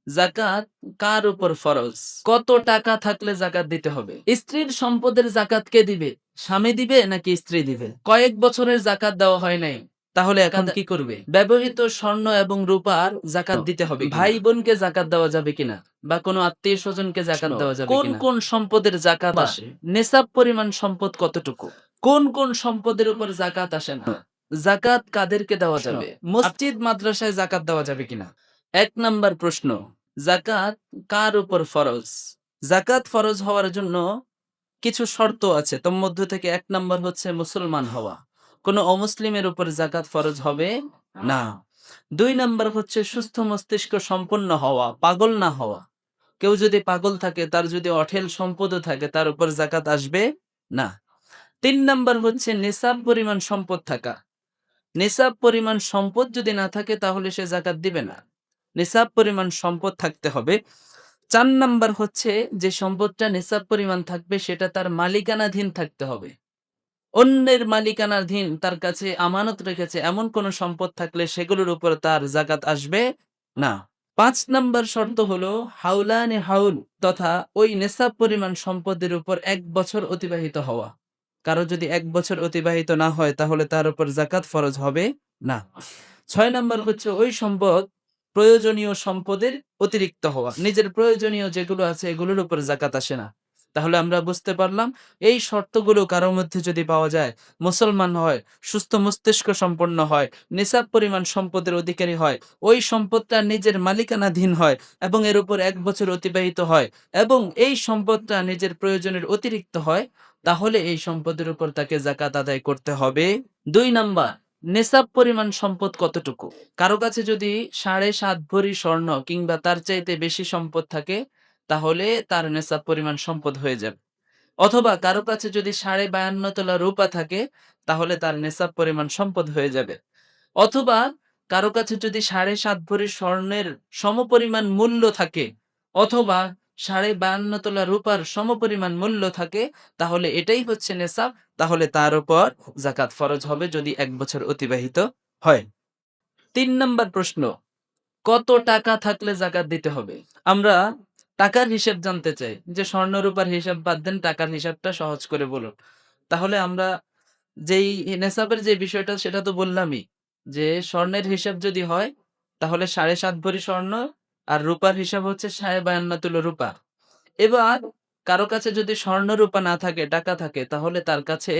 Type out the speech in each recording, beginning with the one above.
জাকাত কার উপর ফরজ? কত টাকা থাকলে জাকাত দিতে হবে? স্ত্রীর সম্পদের জাকাত কে দিবে? স্বামী দিবে নাকি স্ত্রী দিবে? কয়েক বছরের জাকাত দেওয়া হয় নাই, তাহলে এখন কি করবে? ব্যবহৃত স্বর্ণ এবং রূপার জাকাত দিতে হবে কিনা? ভাই বোনকে জাকাত দেওয়া যাবে কিনা, বা কোনো আত্মীয় স্বজনকে জাকাত দেওয়া যাবে কিনা? কোন কোন সম্পদের জাকাত আসে? নেশাব পরিমাণ সম্পদ কতটুকু? কোন কোন সম্পদের উপর জাকাত আসে না? জাকাত কাদেরকে দেওয়া যাবে? মসজিদ মাদ্রাসায় জাকাত দেওয়া যাবে কিনা? ১ নাম্বার প্রশ্ন, জাকাত কার উপর ফরজ? জাকাত ফরজ হওয়ার জন্য কিছু শর্ত আছে, তোর মধ্য থেকে ১ নাম্বার হচ্ছে মুসলমান হওয়া। কোনো অমুসলিমের উপর জাকাত ফরজ হবে না। ২ নাম্বার হচ্ছে সুস্থ মস্তিষ্ক সম্পন্ন হওয়া, পাগল না হওয়া। কেউ যদি পাগল থাকে, তার যদি অঢেল সম্পদও থাকে, তার উপর জাকাত আসবে না। ৩ নাম্বার হচ্ছে নিসাব পরিমাণ সম্পদ থাকা। নিসাব পরিমাণ সম্পদ যদি না থাকে, তাহলে সে জাকাত দিবে না। নিসাব পরিমাণ সম্পদ থাকতে হবে। ৪ নাম্বার হচ্ছে যে সম্পদটা নিসাব পরিমাণ থাকবে, সেটা তার মালিকানাধীন থাকতে হবে। অন্যের মালিকানাধীন, তার কাছে আমানত রেখেছে এমন কোন সম্পদ থাকলে সেগুলোর উপর তার জাকাত আসবে না। ৫ নাম্বার শর্ত হলো হাউলানে হাউল, তথা ওই নিসাব পরিমাণ সম্পদের উপর ১ বছর অতিবাহিত হওয়া। কারো যদি ১ বছর অতিবাহিত না হয়, তাহলে তার উপর জাকাত ফরজ হবে না। ৬ নাম্বার হচ্ছে ওই সম্পদ প্রয়োজনীয় সম্পদের অতিরিক্ত হওয়া। নিজের প্রয়োজনীয় যেগুলো আছে এগুলোর উপর জাকাত আসে না। তাহলে আমরা বুঝতে পারলাম, এই শর্তগুলো কারোর মধ্যে যদি পাওয়া যায়, মুসলমান হয়, সুস্থ মস্তিষ্ক সম্পন্ন হয়, নিসাব পরিমাণ সম্পদের অধিকারী হয়, ওই সম্পদটা নিজের মালিকানাধীন হয় এবং এর উপর ১ বছর অতিবাহিত হয়, এবং এই সম্পদটা নিজের প্রয়োজনের অতিরিক্ত হয়, তাহলে এই সম্পদের উপর তাকে জাকাত আদায় করতে হবে। ২ নাম্বার, নেসাব পরিমাণ সম্পদ কতটুকু? কারো কাছে যদি ৭.৫ ভরি স্বর্ণ কিংবা তার চাইতে বেশি সম্পদ থাকে, তাহলে তার নেসাব পরিমাণ সম্পদ হয়ে যাবে। অথবা কারো কাছে যদি ৫২.৫ তোলা রূপা থাকে, তাহলে তার নেসাব পরিমাণ সম্পদ হয়ে যাবে। অথবা কারো কাছে যদি ৭.৫ ভরি স্বর্ণের সমপরিমাণ মূল্য থাকে, অথবা ৫২.৫ তোলা রূপার সমপরিমাণ মূল্য থাকে, তাহলে এটাই হচ্ছে নেসাব। তাহলে তার উপর জাকাত ফরজ হবে যদি ১ বছর অতিবাহিত হয়। ৩ নাম্বার প্রশ্ন, কত টাকা থাকলে জাকাত দিতে হবে? আমরা টাকার হিসেব জানতে চাই, যে স্বর্ণ রূপার হিসাব বাদ দেন, টাকার হিসাবটা সহজ করে বলুন। তাহলে আমরা যেই নেসাবের যে বিষয়টা সেটা তো বললামই, যে স্বর্ণের হিসাব যদি হয়, তাহলে ৭.৫ ভরি স্বর্ণ, আর রূপার হিসাব হচ্ছে ৫২.৫ তোলা রূপা। এবার কারো কাছে যদি স্বর্ণ রূপা না থাকে, টাকা থাকে, তাহলে তার কাছে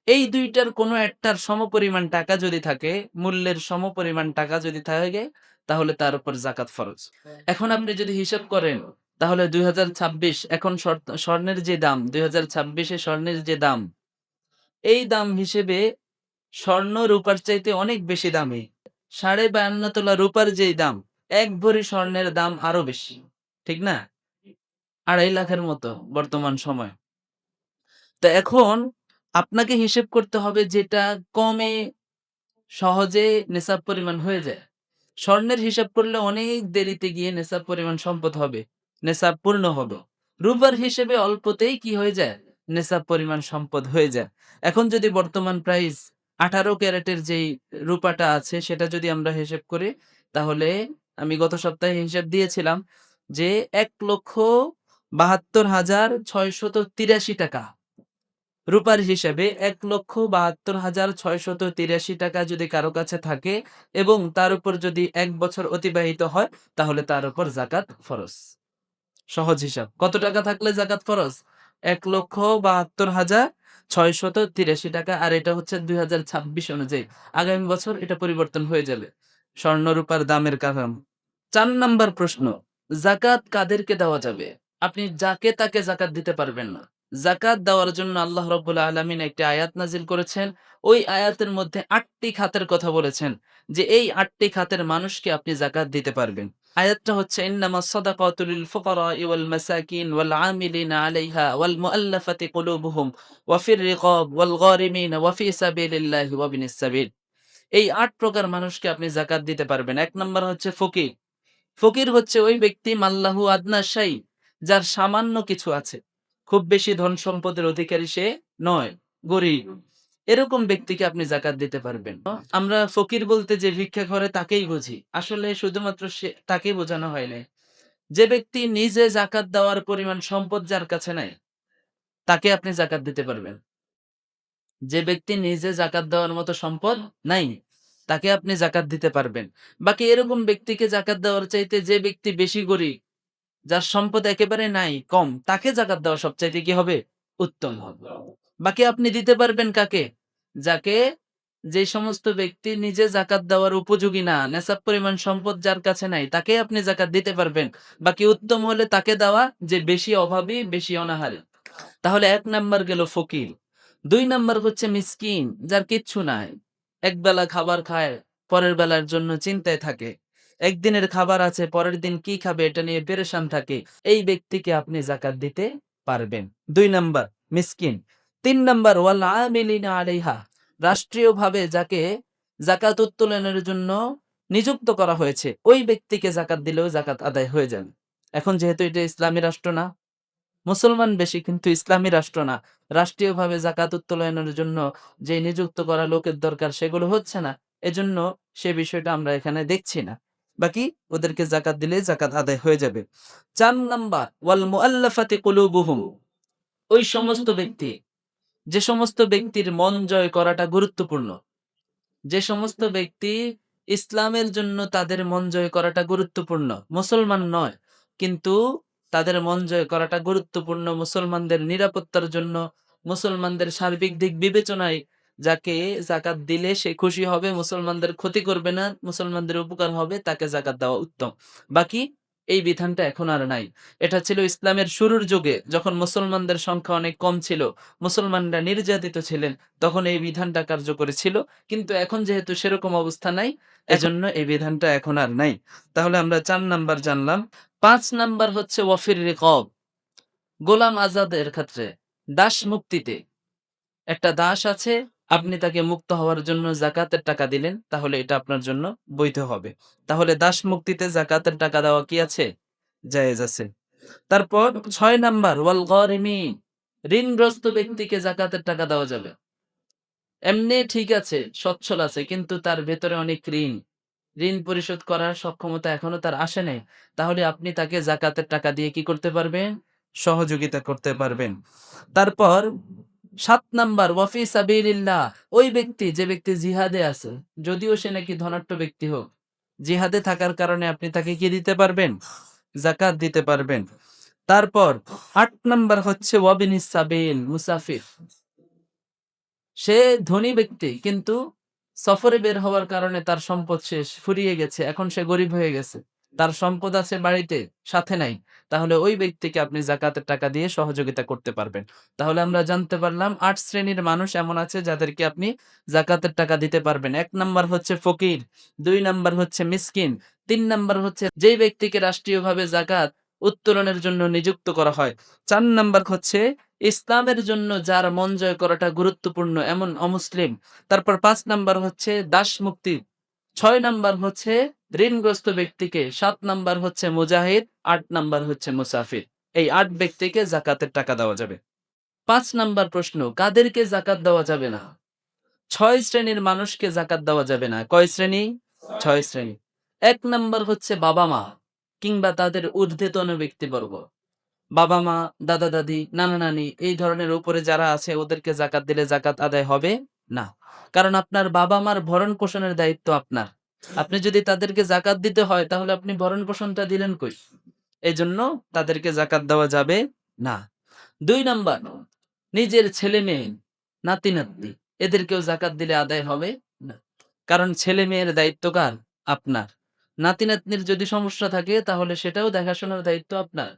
এই দুইটার কোনো একটার সমপরিমাণ টাকা যদি থাকে, মূল্যের সমপরিমাণ টাকা যদি থাকে, তাহলে তার উপর জাকাত ফরজ। এখন আপনি যদি হিসাব করেন, তাহলে ২০২৬ এখন স্বর্ণের যে দাম, ২০২৬ স্বর্ণের যে দাম, এই দাম হিসেবে স্বর্ণ রূপার চাইতে অনেক বেশি দামি। ৫২.৫ তোলা রূপার যেই দাম, ১ ভরি স্বর্ণের দাম আরো বেশি। ঠিক না? ২.৫ লাখের মতো বর্তমান সময়। তো এখন আপনাকে হিসেব করতে হবে যেটা কমে সহজে নেসাব পরিমাণ হয়ে যায়। স্বর্ণের হিসাব করলে অনেক দেরিতে গিয়ে নেসাব পরিমাণ সম্পদ হবে, নেসাব পূর্ণ হবে। রূপার হিসেবে অল্পতেই কি হয়ে যায়? নেসাব পরিমাণ সম্পদ হয়ে যায়। এখন যদি বর্তমান প্রাইস ১৮ ক্যারেটের যেই রূপাটা আছে সেটা যদি আমরা হিসেব করি, তাহলে আমি গত সপ্তাহে হিসাব দিয়েছিলাম যে ১,৭২,৬৮৩ টাকা। রূপার হিসাবে ১,৭২,৬৮৩ টাকা যদি কারো কাছে থাকে এবং তার উপর যদি ১ বছর অতিবাহিত হয়, তাহলে তার উপর জাকাত ফরজ। সহজ হিসাব। কত টাকা থাকলে জাকাত ফরজ? ১,৭২,৬৮৩ টাকা। আর এটা হচ্ছে ২০২৬ অনুযায়ী। আগামী বছর এটা পরিবর্তন হয়ে যাবে স্বর্ণ রূপার দামের কারণে। ৪ নাম্বার প্রশ্ন, জাকাত কাদেরকে দেওয়া যাবে? আপনি যাকে তাকে জাকাত দিতে পারবেন না। জাকাত দেওয়ার জন্য আল্লাহ রাব্বুল আলামিন একটি আয়াত নাজিল করেছেন। ওই আয়াতের মধ্যে ৮টি খাতের কথা বলেছেন, যে এই ৮টি খাতের মানুষকে আপনি জাকাত দিতে পারবেন। আয়াতটা হচ্ছে ইন্নামাস সাদাকাতু লিল ফুকারাই ওয়াল মাসাকিন ওয়াল আমিলিনা আলাইহা ওয়াল মুআল্লাফাতি কুলুবুহুম ওয়া ফির রিকাব ওয়াল গারিমিন ওয়া ফি সাবিলিল্লাহি ওয়া বিনিস সাবিল। এই ৮ প্রকার মানুষকে আপনি জাকাত দিতে পারবেন। ১ নাম্বার হচ্ছে ফকির। ফকির হচ্ছে ওই ব্যক্তি মাল্লাহু আদনা শাই, যার সামান্য কিছু আছে, খুব বেশি ধন সম্পদের অধিকারী সে নয়, গরিব। এরকম ব্যক্তিকে আপনি জাকাত দিতে পারবেন। আমরা ফকির বলতে যে ভিক্ষা করে তাকেই বুঝি, আসলে শুধুমাত্র সে তাকেই বোঝানো হয় নাই। যে ব্যক্তি নিজে জাকাত দেওয়ার পরিমাণ সম্পদ যার কাছে নাই, তাকে আপনি জাকাত দিতে পারবেন। যে ব্যক্তি নিজে জাকাত দেওয়ার মতো সম্পদ নাই, তাকে আপনি জাকাত দিতে পারবেন। বাকি এরকম ব্যক্তিকে জাকাত দেওয়ার চাইতে যে ব্যক্তি বেশি গরিব, যার সম্পদ একেবারে নাই, কম, তাকে জাকাত দেওয়া সবচাইতে কি হবে? উত্তম হবে। বাকি আপনি দিতে পারবেন কাকে? যাকে, যে সমস্ত ব্যক্তি নিজে জাকাত দেওয়ার উপযোগী না, নেশাব পরিমাণ সম্পদ যার কাছে নাই, তাকে আপনি জাকাত দিতে পারবেন। বাকি উত্তম হলে তাকে দেওয়া যে বেশি অভাবী, বেশি অনাহারী। তাহলে ১ নাম্বার গেল ফকির। ২ নাম্বার হচ্ছে মিসকিন, যার কিচ্ছু নাই। একবেলা খাবার খায়, পরের বেলার জন্য চিন্তায় থাকে। একদিনের খাবার আছে, পরের দিন কি খাবে এটা নিয়ে পেরেশান থাকে। এই ব্যক্তিকে আপনি জাকাত দিতে পারবেন। ২ নাম্বার মিসকিন। ৩ নাম্বার ওয়াল আমিলিনা আলাইহা, রাষ্ট্রীয়ভাবে যাকে জাকাত উত্তোলনের জন্য নিযুক্ত করা হয়েছে, ওই ব্যক্তিকে জাকাত দিলেও জাকাত আদায় হয়ে যাবে। এখন যেহেতু এটা ইসলামী রাষ্ট্র না, মুসলমান বেশি কিন্তু ইসলামী রাষ্ট্র না, রাষ্ট্রীয়ভাবে জাকাত উত্তোলনের জন্য যে নিযুক্ত করা লোকের দরকার সেগুলো হচ্ছে না, এজন্য সে বিষয়টা আমরা এখানে দেখছি না। বাকি ওদেরকে জাকাত দিলে জাকাত আদায় হয়ে যাবে। ৪ নাম্বার ওয়াল মুআল্লাফাতি কুলুবুহুম, ওই সমস্ত ব্যক্তি, যে সমস্ত ব্যক্তির মন জয় করাটা গুরুত্বপূর্ণ, যে সমস্ত ব্যক্তি ইসলামের জন্য তাদের মন জয় করাটা গুরুত্বপূর্ণ, মুসলমান নয় কিন্তু তাদের মন জয় করাটা গুরুত্বপূর্ণ মুসলমানদের নিরাপত্তার জন্য, মুসলমানদের সার্বিক দিক বিবেচনায়, যাকে জাকাত দিলে সে খুশি হবে, মুসলমানদের ক্ষতি করবে না, মুসলমানদের উপকার হবে, তাকে জাকাত দেওয়া উত্তম। বাকি এই বিধানটা এখন আর নাই। এটা ছিল ইসলামের শুরুর যুগে, যখন মুসলমানদের সংখ্যা অনেক কম ছিল, মুসলমানরা নির্যাতিত ছিলেন, তখন এই বিধানটা কার্যকরী ছিল। কিন্তু এখন যেহেতু সেরকম অবস্থা নাই, এজন্য এই বিধানটা এখন আর নাই। তাহলে আমরা ৪ নাম্বার জানলাম। ৫ নাম্বার হচ্ছে ওয়াফির রিকব, গোলাম আজাদের ক্ষেত্রে, দাস মুক্তিতে। একটা দাস আছে, আপনি তাকে মুক্ত হওয়ার জন্য জাকাতের টাকা দিলেন, তাহলে এটা আপনার জন্য বৈধ হবে। তাহলে দাস মুক্তিতে জাকাতের টাকা দেওয়া কি আছে? জায়েজ আছে। তারপর ৬ নাম্বার ওয়াল গরিমিন, ঋণগ্রস্ত ব্যক্তিকে জাকাতের টাকা দেওয়া যাবে। এমনি ঠিক আছে, সচ্ছল আছে, কিন্তু তার ভেতরে অনেক ঋণ, ঋণ পরিশোধ করার সক্ষমতা এখনো তার আসে নাই, তাহলে আপনি তাকে জাকাতের টাকা দিয়ে কি করতে পারবেন? সহযোগিতা করতে পারবেন। তারপর ৭ নাম্বার ওয়াফি সাবিলিল্লাহ, ওই ব্যক্তি, যে ব্যক্তি জিহাদে আছে, যদিও সে নাকি ধনাঢ্য ব্যক্তি হোক, জিহাদে থাকার কারণে আপনি তাকে কি দিতে পারবেন? জাকাত দিতে পারবেন। তারপর ৮ নাম্বার হচ্ছে ওয়াবিনিস সাবিল, মুসাফির, সে ধনী ব্যক্তি কিন্তু সফরে বের হওয়ার কারণে তার সম্পদ শেষ, ফুরিয়ে গেছে, এখন সে গরিব হয়ে গেছে, তার সম্পদ আছে বাড়িতে, সাথে নাই, তাহলে ওই ব্যক্তিকে আপনি জাকাতের টাকা দিয়ে সহযোগিতা করতে পারবেন। তাহলে আমরা জানতে পারলাম ৮ শ্রেণীর মানুষ এমন আছে যাদেরকে আপনি জাকাতের টাকা দিতে পারবেন। ১ নাম্বার হচ্ছে ফকির, ২ নাম্বার হচ্ছে মিসকিন, ৩ নাম্বার হচ্ছে যেই ব্যক্তিকে রাষ্ট্রীয়ভাবে জাকাত উত্তোলনের জন্য নিযুক্ত করা হয়, ৪ নাম্বার হচ্ছে ইসলামের জন্য যার মন জয় করাটা গুরুত্বপূর্ণ এমন অমুসলিম। তারপর ৫ নাম্বার হচ্ছে দাস মুক্তি, ৬ নাম্বার হচ্ছে ঋণগ্রস্ত ব্যক্তিকে, ৭ নাম্বার হচ্ছে মুজাহিদ, ৮ নাম্বার হচ্ছে মুসাফির। এই ৮ ব্যক্তিকে জাকাতের টাকা দেওয়া যাবে। ৫ নাম্বার প্রশ্ন, কাদেরকে জাকাত দেওয়া যাবে না? ৬ শ্রেণীর মানুষকে জাকাত দেওয়া যাবে না। কয় শ্রেণী? ৬ শ্রেণী। ১ নাম্বার হচ্ছে বাবা মা কিংবা তাদের ঊর্ধ্বতন ব্যক্তিবর্গ। বাবা মা, দাদা দাদি, নানা নানি, এই ধরনের উপরে যারা আছে ওদেরকে জাকাত দিলে জাকাত আদায় হবে না। কারণ আপনার বাবা মার ভরণ পোষণের দায়িত্ব আপনার। আপনি যদি তাদেরকে জাকাত দিতে হয়, তাহলে আপনি ভরণ পোষণটা দিলেন কই? এজন্য তাদেরকে জাকাত দেওয়া যাবে না। ২ নাম্বার, নিজের ছেলে মেয়ে, নাতি নাতনি, এদেরকেও জাকাত দিলে আদায় হবে না। কারণ ছেলে মেয়ের দায়িত্ব কার? আপনার। নাতি নাতনির যদি সমস্যা থাকে, তাহলে সেটাও দেখাশোনার দায়িত্ব আপনার।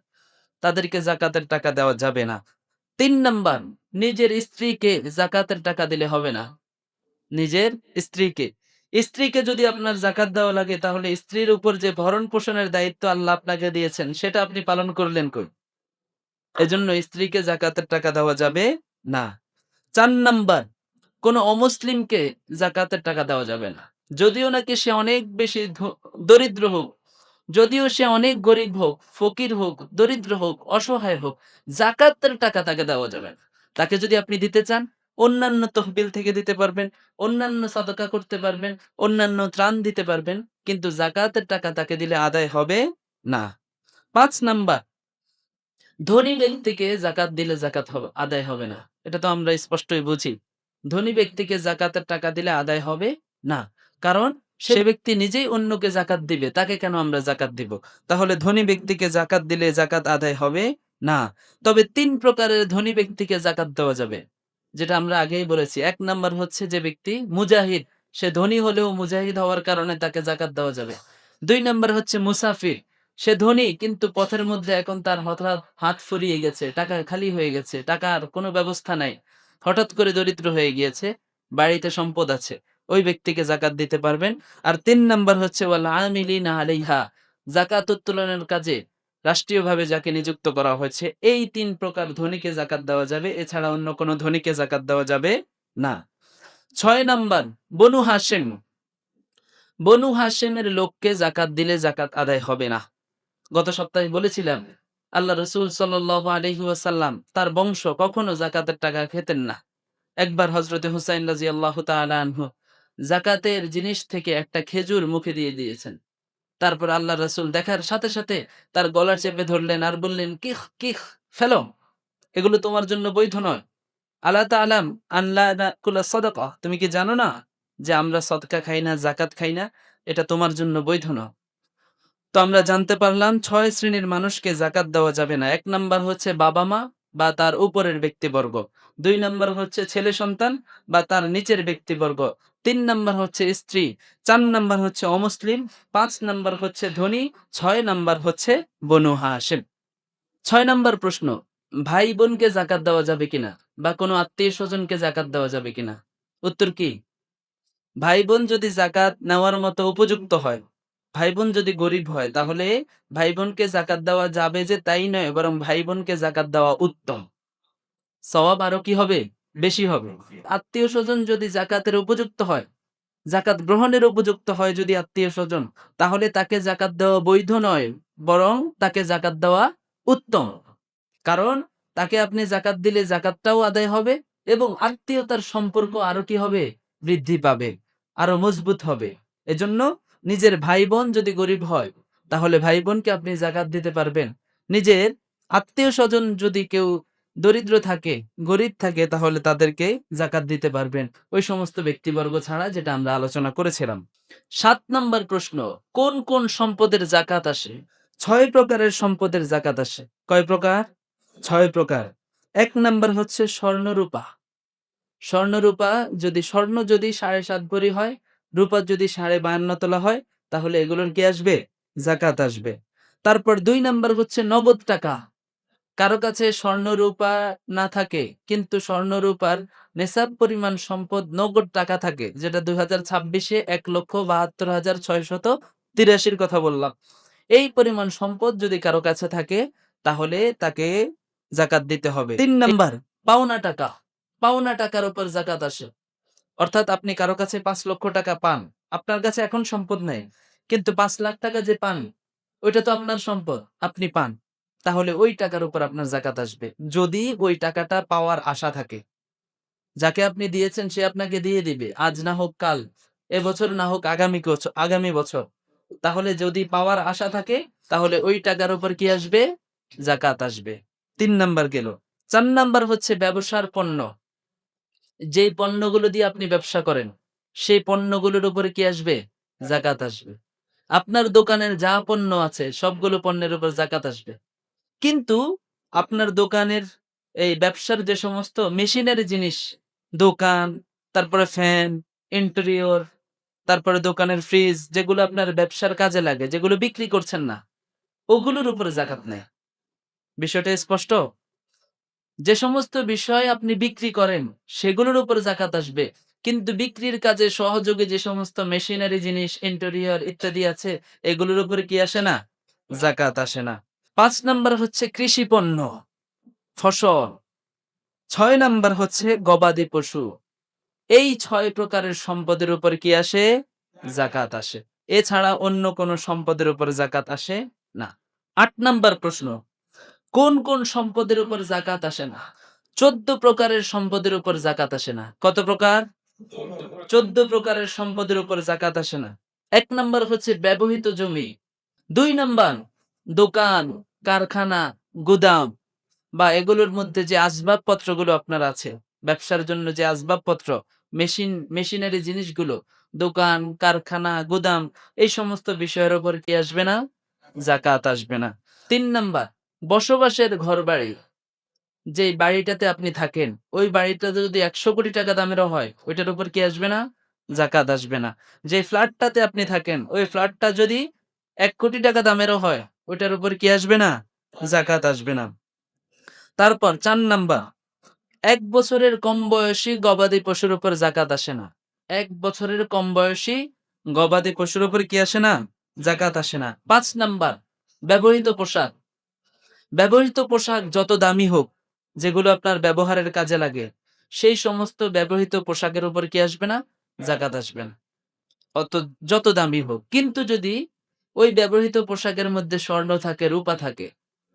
তাদেরকে জাকাতের টাকা দেওয়া যাবে না। ৩ নাম্বার, নিজের স্ত্রীকে জাকাতের টাকা দিলে হবে না। নিজের স্ত্রীকে, স্ত্রীকে যদি আপনার জাকাত দেওয়া লাগে, তাহলে স্ত্রীর উপর যে ভরণ পোষণের দায়িত্ব আল্লাহ আপনাকে দিয়েছেন, সেটা আপনি পালন করলেন কই? এজন্য স্ত্রীকে জাকাতের টাকা দেওয়া যাবে না। ৪ নাম্বার, কোন অমুসলিমকে জাকাতের টাকা দেওয়া যাবে না। যদিও নাকি সে অনেক বেশি দরিদ্র হোক, যদিও সে অনেক গরিব হোক, ফকির হোক, দরিদ্র হোক, অসহায় হোক, জাকাতের টাকা তাকে দেওয়া যাবে না। তাকে যদি আপনি দিতে চান, অন্যান্য তহবিল থেকে দিতে পারবেন, অন্যান্য সাদাকা করতে পারবেন, অন্যান্য ত্রাণ দিতে পারবেন, কিন্তু জাকাতের টাকা তাকে দিলে আদায় হবে না। 5 নাম্বার, ধনী ব্যক্তিকে জাকাত দিলে জাকাত আদায় হবে না। এটা তো আমরা স্পষ্টই বুঝি। ধনী ব্যক্তিকে জাকাতের টাকা দিলে আদায় হবে না, কারণ সে ব্যক্তি নিজেই অন্যকে জাকাত দিবে, তাকে কেন আমরা জাকাত দিব? তাহলে ধনী ব্যক্তিকে জাকাত দিলে জাকাত আদায় হবে না। তবে 3 প্রকারের ধনী ব্যক্তিকে জাকাত দেওয়া যাবে, যেটা আমরা আগেই বলেছি। 1 নাম্বার হচ্ছে যে ব্যক্তি মুজাহিদ, সে ধনী হলেও মুজাহিদ হওয়ার কারণে তাকে জাকাত দেওয়া যাবে। 2 নাম্বার হচ্ছে মুসাফির, সে ধনী কিন্তু পথের মধ্যে এখন তার হঠাৎ হাত ফুরিয়ে গেছে, টাকা খালি হয়ে গেছে, টাকার কোনো ব্যবস্থা নাই, হঠাৎ করে দরিদ্র হয়ে গিয়েছে, বাড়িতে সম্পদ আছে, ওই ব্যক্তিকে জাকাত দিতে পারবেন। আর 3 নাম্বার হচ্ছে ওয়াল আমিলিনা আলাইহা, জাকাত উত্তোলনের কাজে রাষ্ট্রীয়ভাবে যাকে নিযুক্ত করা হয়েছে, এই 3 প্রকার ধনীকে জাকাত দেওয়া যাবে, এছাড়া অন্য কোনো ধনীকে জাকাত দেওয়া যাবে না। 6 নাম্বার, বনু হাশেম, বনু হাশেমের লোককে জাকাত দিলে জাকাত আদায় হবে না। গত সপ্তাহে বলেছিলাম আল্লাহ রসুল সাল্লাল্লাহু আলাইহি ওয়াসাল্লাম তার বংশ কখনো জাকাতের টাকা খেতেন না। একবার হযরতে হুসাইন রাদিয়াল্লাহু তাআলা আনহু জাকাতের জিনিস থেকে একটা খেজুর মুখে দিয়ে দিয়েছেন। তারপর আল্লাহ রসুল দেখার সাথে সাথে তার গলা চেপে ধরলেন আর বললেন, কিখ কিখ, ফেলো, এগুলো তোমার জন্য বৈধ নয়। আলা তাআলাম আন লা নাকুলা সাদাকা, তুমি কি জানো না যে আমরা সদকা খাই না, জাকাত খাই না? এটা তোমার জন্য বৈধ নয়। তো আমরা জানতে পারলাম 6 শ্রেণীর মানুষকে জাকাত দেওয়া যাবে না। 1 নাম্বার হচ্ছে বাবা মা বা তার উপরের ব্যক্তিবর্গ, 2 নাম্বার হচ্ছে ছেলে সন্তান বা তার নিচের ব্যক্তিবর্গ, 3 নাম্বার হচ্ছে স্ত্রী, 4 নাম্বার হচ্ছে অমুসলিম, 5 নাম্বার হচ্ছে ধনী, 6 নাম্বার হচ্ছে বনু হাশিম। 6 নাম্বার প্রশ্ন, ভাই বোনকে জাকাত দেওয়া যাবে কিনা বা কোনো আত্মীয় স্বজনকে জাকাত দেওয়া যাবে কিনা? উত্তর কি? ভাই বোন যদি জাকাত নেওয়ার মতো উপযুক্ত হয়, ভাই বোন যদি গরিব হয়, তাহলে ভাই বোনকে জাকাত দেওয়া যাবে যে তাই নয়, বরং ভাই বোনকে জাকাত দেওয়া উত্তম, সওয়াব আরো কি হবে? বেশি হবে। আত্মীয় স্বজন যদি জাকাতের উপযুক্ত হয়, জাকাত গ্রহণের উপযুক্ত হয় যদি আত্মীয় স্বজন, তাহলে তাকে জাকাত দেওয়া বৈধ নয়, বরং তাকে জাকাত দেওয়া উত্তম। কারণ তাকে আপনি জাকাত দিলে জাকাতটাও আদায় হবে এবং আত্মীয়তার সম্পর্ক আরো কি হবে? বৃদ্ধি পাবে, আরো মজবুত হবে। এজন্য নিজের ভাই বোন যদি গরিব হয়, তাহলে ভাই বোনকে আপনি জাকাত দিতে পারবেন। নিজের আত্মীয় স্বজন যদি কেউ দরিদ্র থাকে, গরিব থাকে, তাহলে তাদেরকে জাকাত দিতে পারবেন, ওই সমস্ত ব্যক্তিবর্গ ছাড়া, যেটা আমরা আলোচনা করেছিলাম। 7 নাম্বার প্রশ্ন, কোন কোন সম্পদের জাকাত আসে? 6 প্রকারের সম্পদের জাকাত আসে। কয় প্রকার? 6 প্রকার। 1 নাম্বার হচ্ছে স্বর্ণরূপা। স্বর্ণরূপা যদি স্বর্ণ যদি 7.5 ভরি হয়, রূপা যদি 52.5 তোলা হয়, তাহলে এগুলোর কি আসবে? জাকাত আসবে। তারপর 2 নাম্বার হচ্ছে নগদ টাকা। কারো কাছে স্বর্ণরূপা না থাকে, কিন্তু স্বর্ণরূপার নেসাব পরিমাণ সম্পদ নগদ টাকা থাকে, যেটা 2026-এ 1,72,683 কথা বললাম। এই পরিমাণ সম্পদ যদি কারো কাছে থাকে, তাহলে তাকে জাকাত দিতে হবে। 3 নাম্বার, পাওনা টাকা। পাওনা টাকার উপর জাকাত আসে। অর্থাৎ আপনি কারো কাছে 5 লক্ষ টাকা পান, আপনার কাছে এখন সম্পদ নেই, কিন্তু 5 লাখ টাকা যে পান, ওইটা তো আপনার সম্পদ, আপনি পান, তাহলে ওই টাকার উপর আপনার জাকাত আসবে, যদি ওই টাকাটা পাওয়ার আশা থাকে। যাকে আপনি দিয়েছেন সে আপনাকে দিয়ে দিবে, আজ না হোক কাল, এবছর না হোক আগামী বছর। তাহলে যদি পাওয়ার আশা থাকে, তাহলে ওই টাকার উপর কি আসবে? জাকাত আসবে। 3 নাম্বার গেল। 4 নাম্বার হচ্ছে ব্যবসার পণ্য। যেই পণ্যগুলো দিয়ে আপনি ব্যবসা করেন, সেই পণ্যগুলোর উপরে কি আসবে? জাকাত আসবে। আপনার দোকানের যা পণ্য আছে, সবগুলো পণ্যের উপর জাকাত আসবে। কিন্তু আপনার দোকানের এই ব্যবসার যে সমস্ত মেশিনারি জিনিস, দোকান, তারপরে ফ্যান, ইন্টেরিয়র, তারপরে দোকানের ফ্রিজ, যেগুলো আপনার ব্যবসার কাজে লাগে, যেগুলো বিক্রি করছেন না, ওগুলোর উপরে জাকাত নেই। বিষয়টা স্পষ্ট? যে সমস্ত বিষয় আপনি বিক্রি করেন, সেগুলোর উপর জাকাত আসবে, কিন্তু বিক্রির কাজে সহযোগী যে সমস্ত মেশিনারি জিনিস, ইন্টেরিয়র ইত্যাদি আছে, এগুলোর উপরে কি আসে না? জাকাত আসে না। 5 নাম্বার হচ্ছে কৃষি পণ্য, ফসল। 6 নাম্বার হচ্ছে গবাদি পশু। এই 6 প্রকারের সম্পদের উপর কি আসে? জাকাত আসে। এছাড়া অন্য কোন সম্পদের উপর জাকাত আসে না। 8 নাম্বার প্রশ্ন, কোন কোন সম্পদের উপর জাকাত আসে না? 14 প্রকারের সম্পদের উপর জাকাত আসে না। কত প্রকার? 14 প্রকারের সম্পদের উপর জাকাত আসে না। 1 নাম্বার হচ্ছে ব্যবহৃত জমি। 2 নাম্বার দোকান, কারখানা, গুদাম বা এগুলোর মধ্যে যে আসবাবপত্রগুলো আপনার আছে, ব্যবসার জন্য যে আসবাবপত্র, মেশিনারি জিনিসগুলো, দোকান, কারখানা, গুদাম, এই সমস্ত বিষয়ের উপর কি আসবে না? যাকাত আসবে না। ৩ নাম্বার, বসবাসের ঘরবাড়ি, যেই বাড়িটাতে আপনি থাকেন, ওই বাড়িটা যদি ১০০ কোটি টাকা দামেরও হয়, ওইটার উপর কি আসবে না? যাকাত আসবে না। যে ফ্ল্যাটটাতে আপনি থাকেন, ওই ফ্ল্যাটটা যদি ১ কোটি টাকা দামেরও হয়, ওইটার উপর কি আসবে না? যাকাত আসবে না। তারপর ৪ নাম্বার, ১ বছরের কম বয়সী গবাদি পশুর উপর যাকাত আসে না। ১ বছরের কম বয়সী গবাদি পশুর উপর কি আসে না? যাকাত আসে না। ৫ নাম্বার, ব্যবহৃত পোশাক। ব্যবহৃত পোশাক যত দামি হোক, যেগুলো আপনার ব্যবহারের কাজে লাগে, সেই সমস্ত ব্যবহৃত পোশাকের উপর কি আসবে না? যাকাত আসবে না। অত যত দামি হোক। কিন্তু যদি ওই ব্যবহৃত পোশাকের মধ্যে স্বর্ণ থাকে, রূপা থাকে,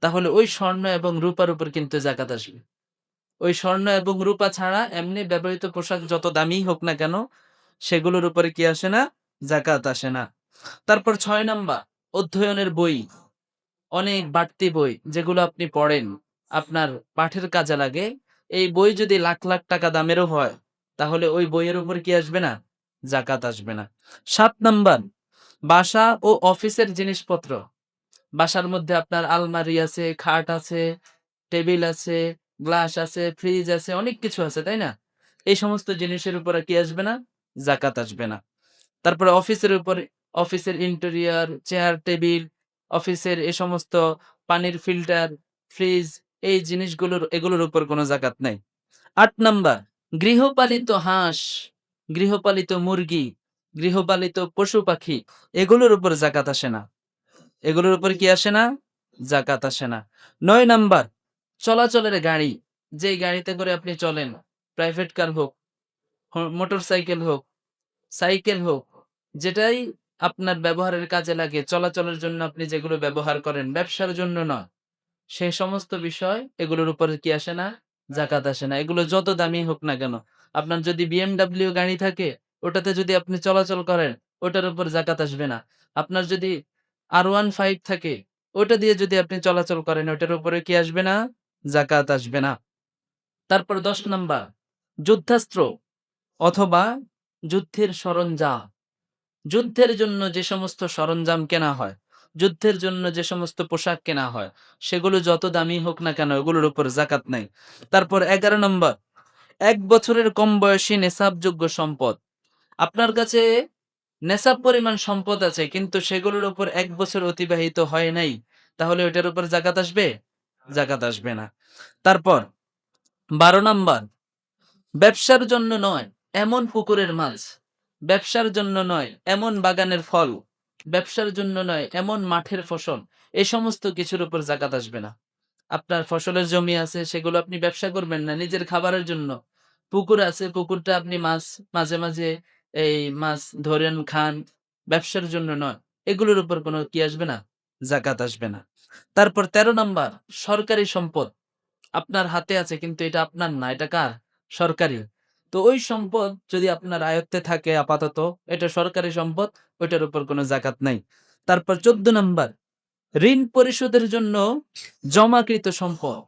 তাহলে ওই স্বর্ণ এবং রূপার উপর কিন্তু যাকাত আসবে। ওই স্বর্ণ এবং রূপা ছাড়া এমনি ব্যবহৃত পোশাক যত দামি হোক না কেন, সেগুলোর উপরে কি আসে না? যাকাত আসে না। তারপর ৬ নাম্বার, অধ্যয়নের বই, অনেক বাড়তি বই যেগুলো আপনি পড়েন, আপনার পাঠের কাজে লাগে, এই বই যদি লাখ লাখ টাকা দামেরও হয়, তাহলে ওই বইয়ের উপর কি আসবে না? যাকাত আসবে না। ৭ নাম্বার, বাসা ও অফিসের জিনিসপত্র। বাসার মধ্যে আপনার আলমারি আছে, খাট আছে, টেবিল আছে, গ্লাস আছে, ফ্রিজ আছে, অনেক কিছু আছে, তাই না? এই সমস্ত জিনিসের উপরে কি আসবে না? যাকাত আসবে না। তারপরে অফিসের উপরে, অফিসের ইন্টেরিয়র, চেয়ার, টেবিল, অফিসের এ সমস্ত পানির ফিল্টার, ফ্রিজ, এই এগুলোর উপর কোনো যাকাত নাই। ৮ নাম্বার, গৃহপালিত হাঁস, গৃহপালিত মুরগি, গৃহপালিত পশু পাখি, এগুলোর উপর যাকাত আসে না। এগুলোর উপর কি আসে না? যাকাত আসে না। ৯ নাম্বার, চলাচলের গাড়ি, যেই গাড়িতে করে আপনি চলেন, প্রাইভেট কার হোক, মোটরসাইকেল হোক, সাইকেল হোক, যেটাই আপনার ব্যবহারের কাজে লাগে, চলাচলের জন্য আপনি যেগুলো ব্যবহার করেন, ব্যবসার জন্য নয়, সেই সমস্ত বিষয় এগুলোর উপরে কি আসে না? যাকাত আসে না। এগুলো যত দামি হোক না কেন। আপনার যদি BMW গাড়ি থাকে, ওটাতে যদি আপনি চলাচল করেন, ওটার উপর যাকাত আসবে না। আপনার যদি R15 থাকে, ওটা দিয়ে যদি আপনি চলাচল করেন, ওটার উপরে কি আসবে না? যাকাত আসবে না। তারপর ১০ নাম্বার, যুদ্ধাস্ত্র অথবা যুদ্ধের সরঞ্জাম। যুদ্ধের জন্য যে সমস্ত সরঞ্জাম কেনা হয়, যুদ্ধের জন্য যে সমস্ত পোশাক কেনা হয়, সেগুলো যত দামি হোক না কেন, এগুলোর উপর যাকাত নাই। তারপর ১১ নম্বর, ১ বছরের কম বয়সী নেশাবযোগ্য সম্পদ। আপনার কাছে নেশাব পরিমাণ সম্পদ আছে, কিন্তু সেগুলোর উপর ১ বছর অতিবাহিত হয় নাই, তাহলে ওইটার উপর যাকাত আসবে? যাকাত আসবে না। তারপর ১২ নাম্বার, ব্যবসার জন্য নয় এমন পুকুরের মাছ, ব্যবসার জন্য নয় এমন বাগানের ফল, ব্যবসার জন্য নয় এমন মাঠের ফসল, এই সমস্ত কিছুর উপর যাকাত আসবে না। আপনার ফসলের জমি আছে, সেগুলো আপনি ব্যবসা করবেন না, নিজের খাবারের জন্য। পুকুর আছে, পুকুরটা আপনি মাছ মাঝে মাঝে এই মাছ ধরেন, খান, ব্যবসার জন্য নয়, এগুলোর উপর কোনো কি আসবে না? যাকাত আসবে না। তারপর ১৩ নাম্বার, সরকারি সম্পদ। আপনার হাতে আছে কিন্তু এটা আপনার না, এটা কার? সরকারি। তো ওই সম্পদ যদি আপনার আয়ত্তে থাকে আপাতত, এটা সরকারি সম্পদ, ওইটার উপর কোনো যাকাত নাই। তারপর ১৪ নাম্বার, ঋণ পরিশোধের জন্য জমাকৃত সম্পদ।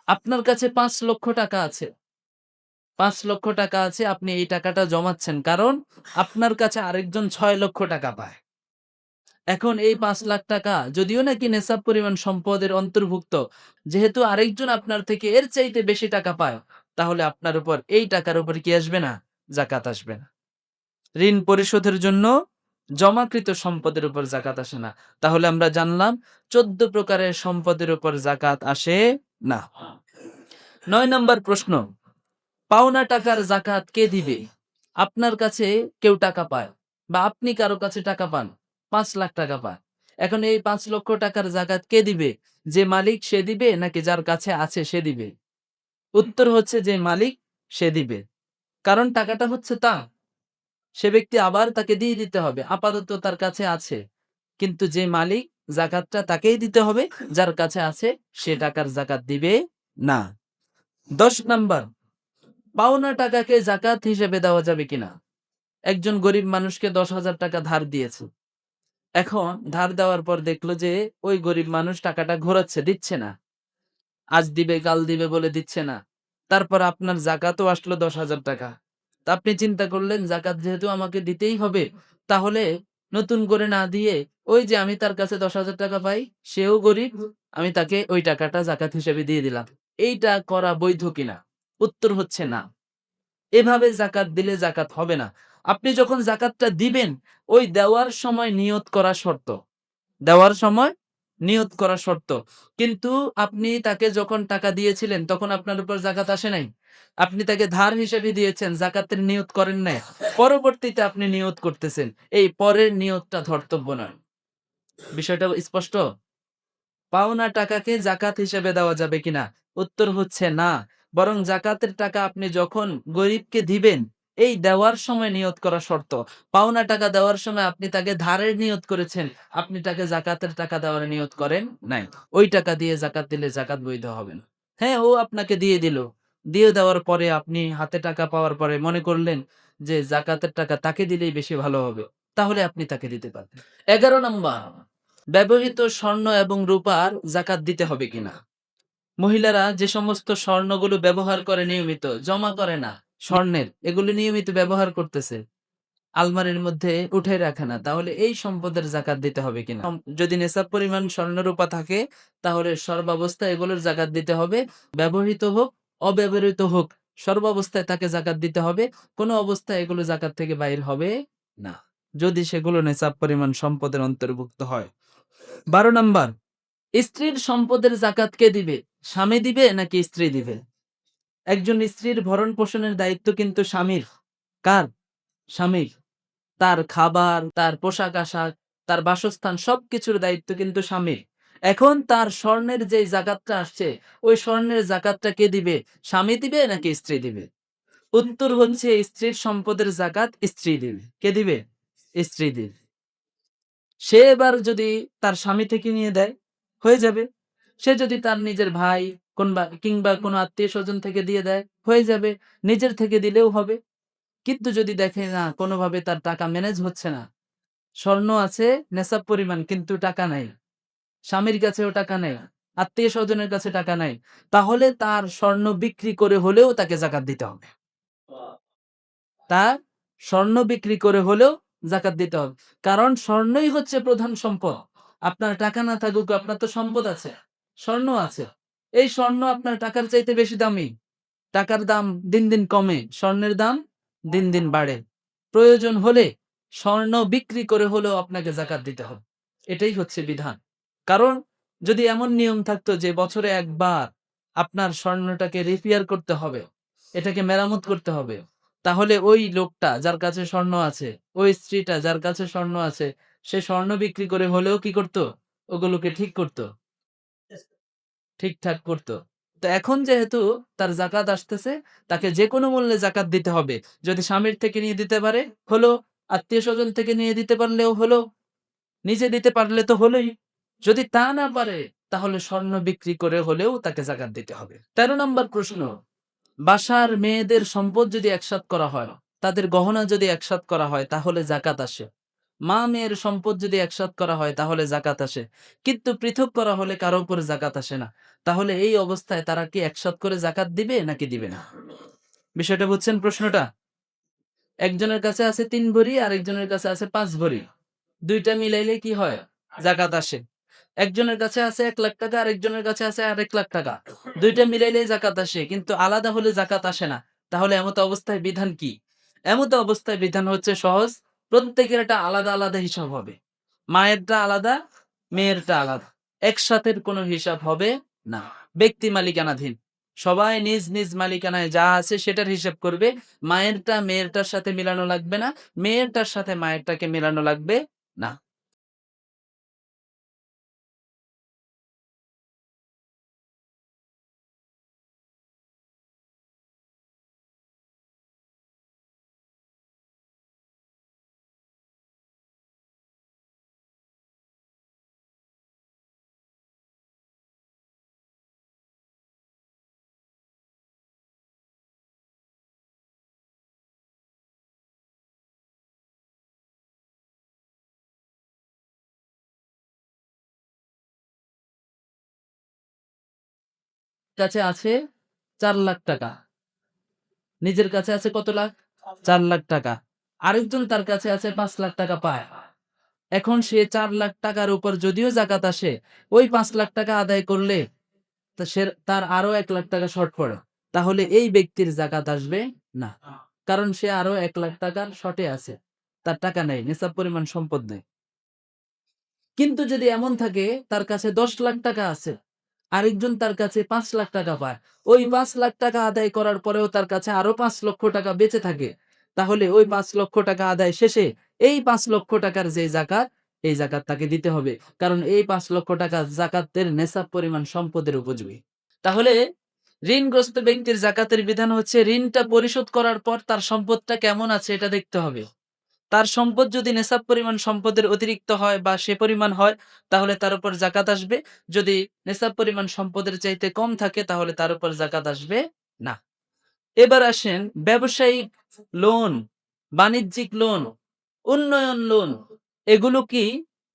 আপনার কাছে ৫ লক্ষ টাকা আছে, ৫ লক্ষ টাকা আছে, আপনি এই টাকাটা জমাচ্ছেন, কারণ আপনার কাছে আরেকজন ৬ লক্ষ টাকা পায়। এখন এই ৫ লাখ টাকা যদিও নাকি নেশাব পরিমাণ সম্পদের অন্তর্ভুক্ত, যেহেতু আরেকজন আপনার থেকে এর চাইতে বেশি টাকা পায়, তাহলে আপনার উপর এই টাকার উপর কি আসবে না? যাকাত আসবে না। ঋণ পরিশোধের জন্য জমাকৃত সম্পদের উপর যাকাত আসে না। তাহলে আমরা জানলাম ১৪ প্রকারের সম্পদের উপর যাকাত আসে না। ৯ নম্বর প্রশ্ন, পাওনা টাকার যাকাত কে দিবে? আপনার কাছে কেউ টাকা পায় বা আপনি কারো কাছে টাকা পান, ৫ লাখ টাকা পান। এখন এই ৫ লক্ষ টাকার যাকাত কে দিবে? যে মালিক সে দিবে নাকি যার কাছে আছে সে দিবে? উত্তর হচ্ছে যে মালিক সে দিবে। কারণ টাকাটা হচ্ছে তার। সে ব্যক্তি আবার তাকে দিয়ে দিতে হবে। আপাতত তার কাছে আছে। কিন্তু যে মালিক, যাকাতটা তাকেই দিতে হবে, যার কাছে আছে সে টাকার যাকাত দিবে না। ১০ নাম্বার, পাওনা টাকাকে যাকাত হিসেবে দেওয়া যাবে কিনা? একজন গরিব মানুষকে ১০,০০০ টাকা ধার দিয়েছে। এখন ধার দেওয়ার পর দেখলো যে ওই গরিব মানুষ টাকাটা ঘোরাচ্ছে, দিচ্ছে না। আজ দিবে কাল দিবে বলে দিচ্ছে না। তারপর আপনার জাকাতও আসলো ১০,০০০ টাকা। তা আপনি চিন্তা করলেন জাকাত যেহেতু আমাকে দিতেই হবে, তাহলে নতুন করে না দিয়ে ওই যে আমি তার কাছে ১০,০০০ টাকা পাই, সেও গরিব, আমি তাকে ওই টাকাটা জাকাত হিসেবে দিয়ে দিলাম। এইটা করা বৈধ কিনা? উত্তর হচ্ছে না। এভাবে জাকাত দিলে জাকাত হবে না। আপনি যখন জাকাতটা দিবেন, ওই দেওয়ার সময় নিয়ত করা শর্ত। দেওয়ার সময় নিয়ত করা শর্ত। কিন্তু আপনি তাকে যখন টাকা দিয়েছিলেন তখন আপনার উপর জাকাত আসে নাই। আপনি তাকে ধার হিসেবে দিয়েছেন, জাকাতের নিয়ত করেন নাই। পরবর্তীতে আপনি নিয়ত করতেছেন। এই পরের নিয়তটা ধর্তব্য নয়। বিষয়টা স্পষ্ট? পাওনা টাকাকে জাকাত হিসেবে দেওয়া যাবে কিনা? উত্তর হচ্ছে না। বরং জাকাতের টাকা আপনি যখন গরিবকে দিবেন, এই দেওয়ার সময় নিয়ত করা শর্ত। পাওনা টাকা দেওয়ার সময় আপনি তাকে ধারের নিয়ত করেছেন, আপনি তাকে জাকাতের টাকা দেওয়ার নিয়ত করেন নাই। ওই টাকা দিয়ে জাকাত দিলে জাকাত বৈধ হবে না। হ্যাঁ, ও আপনাকে দিয়ে দিল। দিয়ে দেওয়ার পরে আপনি হাতে টাকা পাওয়ার পরে মনে করলেন যে জাকাতের টাকা তাকে দিলেই বেশি ভালো হবে। তাহলে আপনি তাকে দিতে পারেন। ১১ নাম্বার, ব্যবহৃত স্বর্ণ এবং রূপার জাকাত দিতে হবে কিনা? মহিলারা যে সমস্ত স্বর্ণগুলো ব্যবহার করে নিয়মিত, জমা করে না স্বর্ণের, এগুলো নিয়মিত ব্যবহার করতেছে, আলমারির মধ্যে উঠে রাখে না, তাহলে এই সম্পদের জাকাত দিতে হবে কিনা? যদি নেশাব পরিমাণ স্বর্ণ রূপা থাকে, তাহলে সর্বাবস্থায় এগুলোর জাকাত দিতে হবে। ব্যবহৃত হোক, অব্যবহৃত হোক, সর্বাবস্থায় তাকে জাকাত দিতে হবে। কোনো অবস্থায় এগুলো জাকাত থেকে বাইর হবে না, যদি সেগুলো নেশাব পরিমাণ সম্পদের অন্তর্ভুক্ত হয়। ১২ নাম্বার, স্ত্রীর সম্পদের জাকাত কে দিবে? স্বামী দিবে নাকি স্ত্রী দিবে? একজন স্ত্রীর ভরণ পোষণের দায়িত্ব কিন্তু স্বামীর। কার? স্বামীর। তার খাবার, তার পোশাক আশাক, তার বাসস্থান সবকিছুর দায়িত্ব কিন্তু স্বামীর। এখন তার স্বর্ণের যে জাকাতটা আসছে, ওই স্বর্ণের জাকাতটা কে দিবে? স্বামী দিবে নাকি স্ত্রী দিবে? উত্তর হচ্ছে স্ত্রীর সম্পদের জাকাত স্ত্রী দিবে। কে দিবে? স্ত্রী দিবে। সে এবার যদি তার স্বামী থেকে নিয়ে দেয়, হয়ে যাবে। সে যদি তার নিজের ভাই কিংবা কোনো আত্মীয় স্বজন থেকে দিয়ে দেয়, হয়ে যাবে। নিজের থেকে দিলেও হবে। কিন্তু যদি দেখে না কোনোভাবে তার টাকা ম্যানেজ হচ্ছে না, স্বর্ণ আছে নেশাব পরিমাণ কিন্তু টাকা নাই, স্বামীর কাছেও টাকা নেই, আত্মীয় স্বজনের কাছে টাকা নাই, তাহলে তার স্বর্ণ বিক্রি করে হলেও তাকে জাকাত দিতে হবে। তার স্বর্ণ বিক্রি করে হলেও জাকাত দিতে হবে। কারণ স্বর্ণই হচ্ছে প্রধান সম্পদ। আপনার টাকা না থাকুক, আপনার তো সম্পদ আছে, স্বর্ণ আছে। এই স্বর্ণ আপনার টাকার চাইতে বেশি দামি। টাকার দাম দিন দিন কমে, স্বর্ণের দাম দিন দিন বাড়ে। প্রয়োজন হলে স্বর্ণ বিক্রি করে হলেও আপনাকে জাকাত দিতে হবে। এটাই হচ্ছে বিধান। কারণ যদি এমন নিয়ম থাকতো যে বছরে একবার আপনার স্বর্ণটাকে রিপেয়ার করতে হবে, এটাকে মেরামত করতে হবে, তাহলে ওই লোকটা যার কাছে স্বর্ণ আছে, ওই স্ত্রীটা যার কাছে স্বর্ণ আছে, সে স্বর্ণ বিক্রি করে হলেও কি করত? ওগুলোকে ঠিক করত, ঠিকঠাক করত। তো এখন যেহেতু তার জাকাত আসতেছে, তাকে যে কোনো মূল্যে জাকাত দিতে হবে। যদি স্বামীর থেকে নিয়ে দিতে পারে হলো, আত্মীয় স্বজন থেকে নিয়ে দিতে পারলেও হলো, নিজে দিতে পারলে তো হলোই। যদি তা না পারে, তাহলে স্বর্ণ বিক্রি করে হলেও তাকে জাকাত দিতে হবে। ১৩ নম্বর প্রশ্ন, বাসার মেয়েদের সম্পদ যদি একসাথ করা হয়, তাদের গহনা যদি একসাথ করা হয়, তাহলে জাকাত আসে। মা মেয়ের সম্পদ যদি একসাথ করা হয়, তাহলে জাকাত আসে। কিন্তু পৃথক করা হলে কারো উপর জাকাত আসে না। তাহলে এই অবস্থায় তারা কি একসাথ করে জাকাত দিবে নাকি দিবে না? বিষয়টা বুঝছেন প্রশ্নটা? একজনের কাছে আছে ৩ ভরি, আরেকজনের কাছে আছে ৫ ভরি। দুইটা মিলাইলে কি হয়? জাকাত আসে। একজনের কাছে আছে ১,০০,০০০ টাকা, আরেকজনের কাছে আছে আরেক লাখ টাকা। দুইটা মিলাইলেই জাকাত আসে, কিন্তু আলাদা হলে জাকাত আসে না। তাহলে এমত অবস্থায় বিধান কি? এমত অবস্থায় বিধান হচ্ছে সহজ। প্রত্যেকের একটা আলাদা আলাদা হিসাব হবে। মায়েরটা আলাদা, মেয়েরটা আলাদা। একসাথের কোনো হিসাব হবে না। ব্যক্তি মালিকানাধীন। সবাই নিজ নিজ মালিকানায় যা আছে সেটার হিসাব করবে। মায়েরটা মেয়েরটার সাথে মিলানো লাগবে না, মেয়েরটার সাথে মায়েরটাকে মেলানো লাগবে না। কাছে আছে 4 লাখ টাকা, নিজের কাছে আছে কত লাখ? 4 লাখ টাকা। আরেকজন তার কাছে আছে 5 লাখ টাকা পায়। এখন সে 4 লাখ টাকার উপর যদিও জাকাত আসে, ওই 5 লাখ টাকা আদায় করলে তার আরো 1 লাখ টাকা শর্ট পড়ে, তাহলে এই ব্যক্তির জাকাত আসবে না, কারণ সে আরো 1 লাখ টাকার শর্টে আছে, তার টাকা নেই, নিসাব পরিমাণ সম্পদ নেই। কিন্তু যদি এমন থাকে তার কাছে 10 লাখ টাকা আছে, আরেকজন তার কাছে 5 লাখ টাকা পায়, ওই 5 লাখ টাকা আদায় করার পরেও তার কাছে আরো 5 লক্ষ টাকা বেঁচে থাকে, তাহলে ওই 5 লক্ষ টাকা আদায় শেষে এই 5 লক্ষ টাকার যে জাকাত, এই জাকাত তাকে দিতে হবে, কারণ এই 5 লক্ষ টাকা জাকাতের নেসাব পরিমাণ সম্পদের উপযোগী। তাহলে ঋণগ্রস্ত ব্যক্তির জাকাতের বিধান হচ্ছে ঋণটা পরিশোধ করার পর তার সম্পদটা কেমন আছে এটা দেখতে হবে। তার সম্পদ যদি নেসাব পরিমাণ সম্পদের অতিরিক্ত হয় বা সে পরিমাণ হয়, তাহলে তার উপর জাকাত আসবে। যদি নেসাব পরিমাণ সম্পদের চাইতে কম থাকে, তাহলে তার উপর জাকাত আসবে না। এবার আসেন ব্যবসায়িক লোন, বাণিজ্যিক লোন, উন্নয়ন লোন, এগুলো কি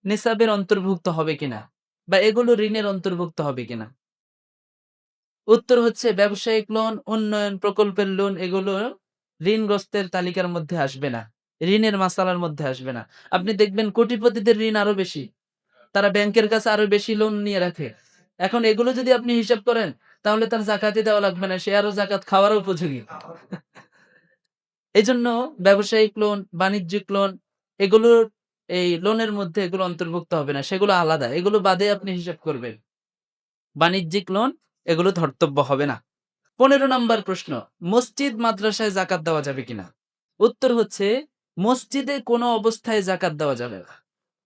নেসাবের অন্তর্ভুক্ত হবে কিনা, বা এগুলো ঋণের অন্তর্ভুক্ত হবে কিনা? উত্তর হচ্ছে ব্যবসায়িক লোন, উন্নয়ন প্রকল্পের লোন, এগুলো ঋণগ্রস্তের তালিকার মধ্যে আসবে না, ঋণের মাসালার মধ্যে আসবে না। আপনি দেখবেন কোটিপতিদের ঋণ আরো বেশি, তারা ব্যাংকের কাছে আরো বেশি লোন নিয়ে রাখে। এখন এগুলো যদি আপনি হিসাব করেন, তাহলে তার জাকাতই দেওয়া লাগবে না, সে আরো জাকাত খাওয়ার উপযোগী। এই জন্য ব্যবসায়িক লোন, বাণিজ্যিক লোন, এগুলোর এই লোনের মধ্যে এগুলো অন্তর্ভুক্ত হবে না, সেগুলো আলাদা, এগুলো বাদে আপনি হিসাব করবেন। বাণিজ্যিক লোন এগুলো ধর্তব্য হবে না। 15 নম্বর প্রশ্ন, মসজিদ মাদ্রাসায় জাকাত দেওয়া যাবে কিনা? উত্তর হচ্ছে মসজিদে কোনো অবস্থায় জাকাত দেওয়া যাবে না।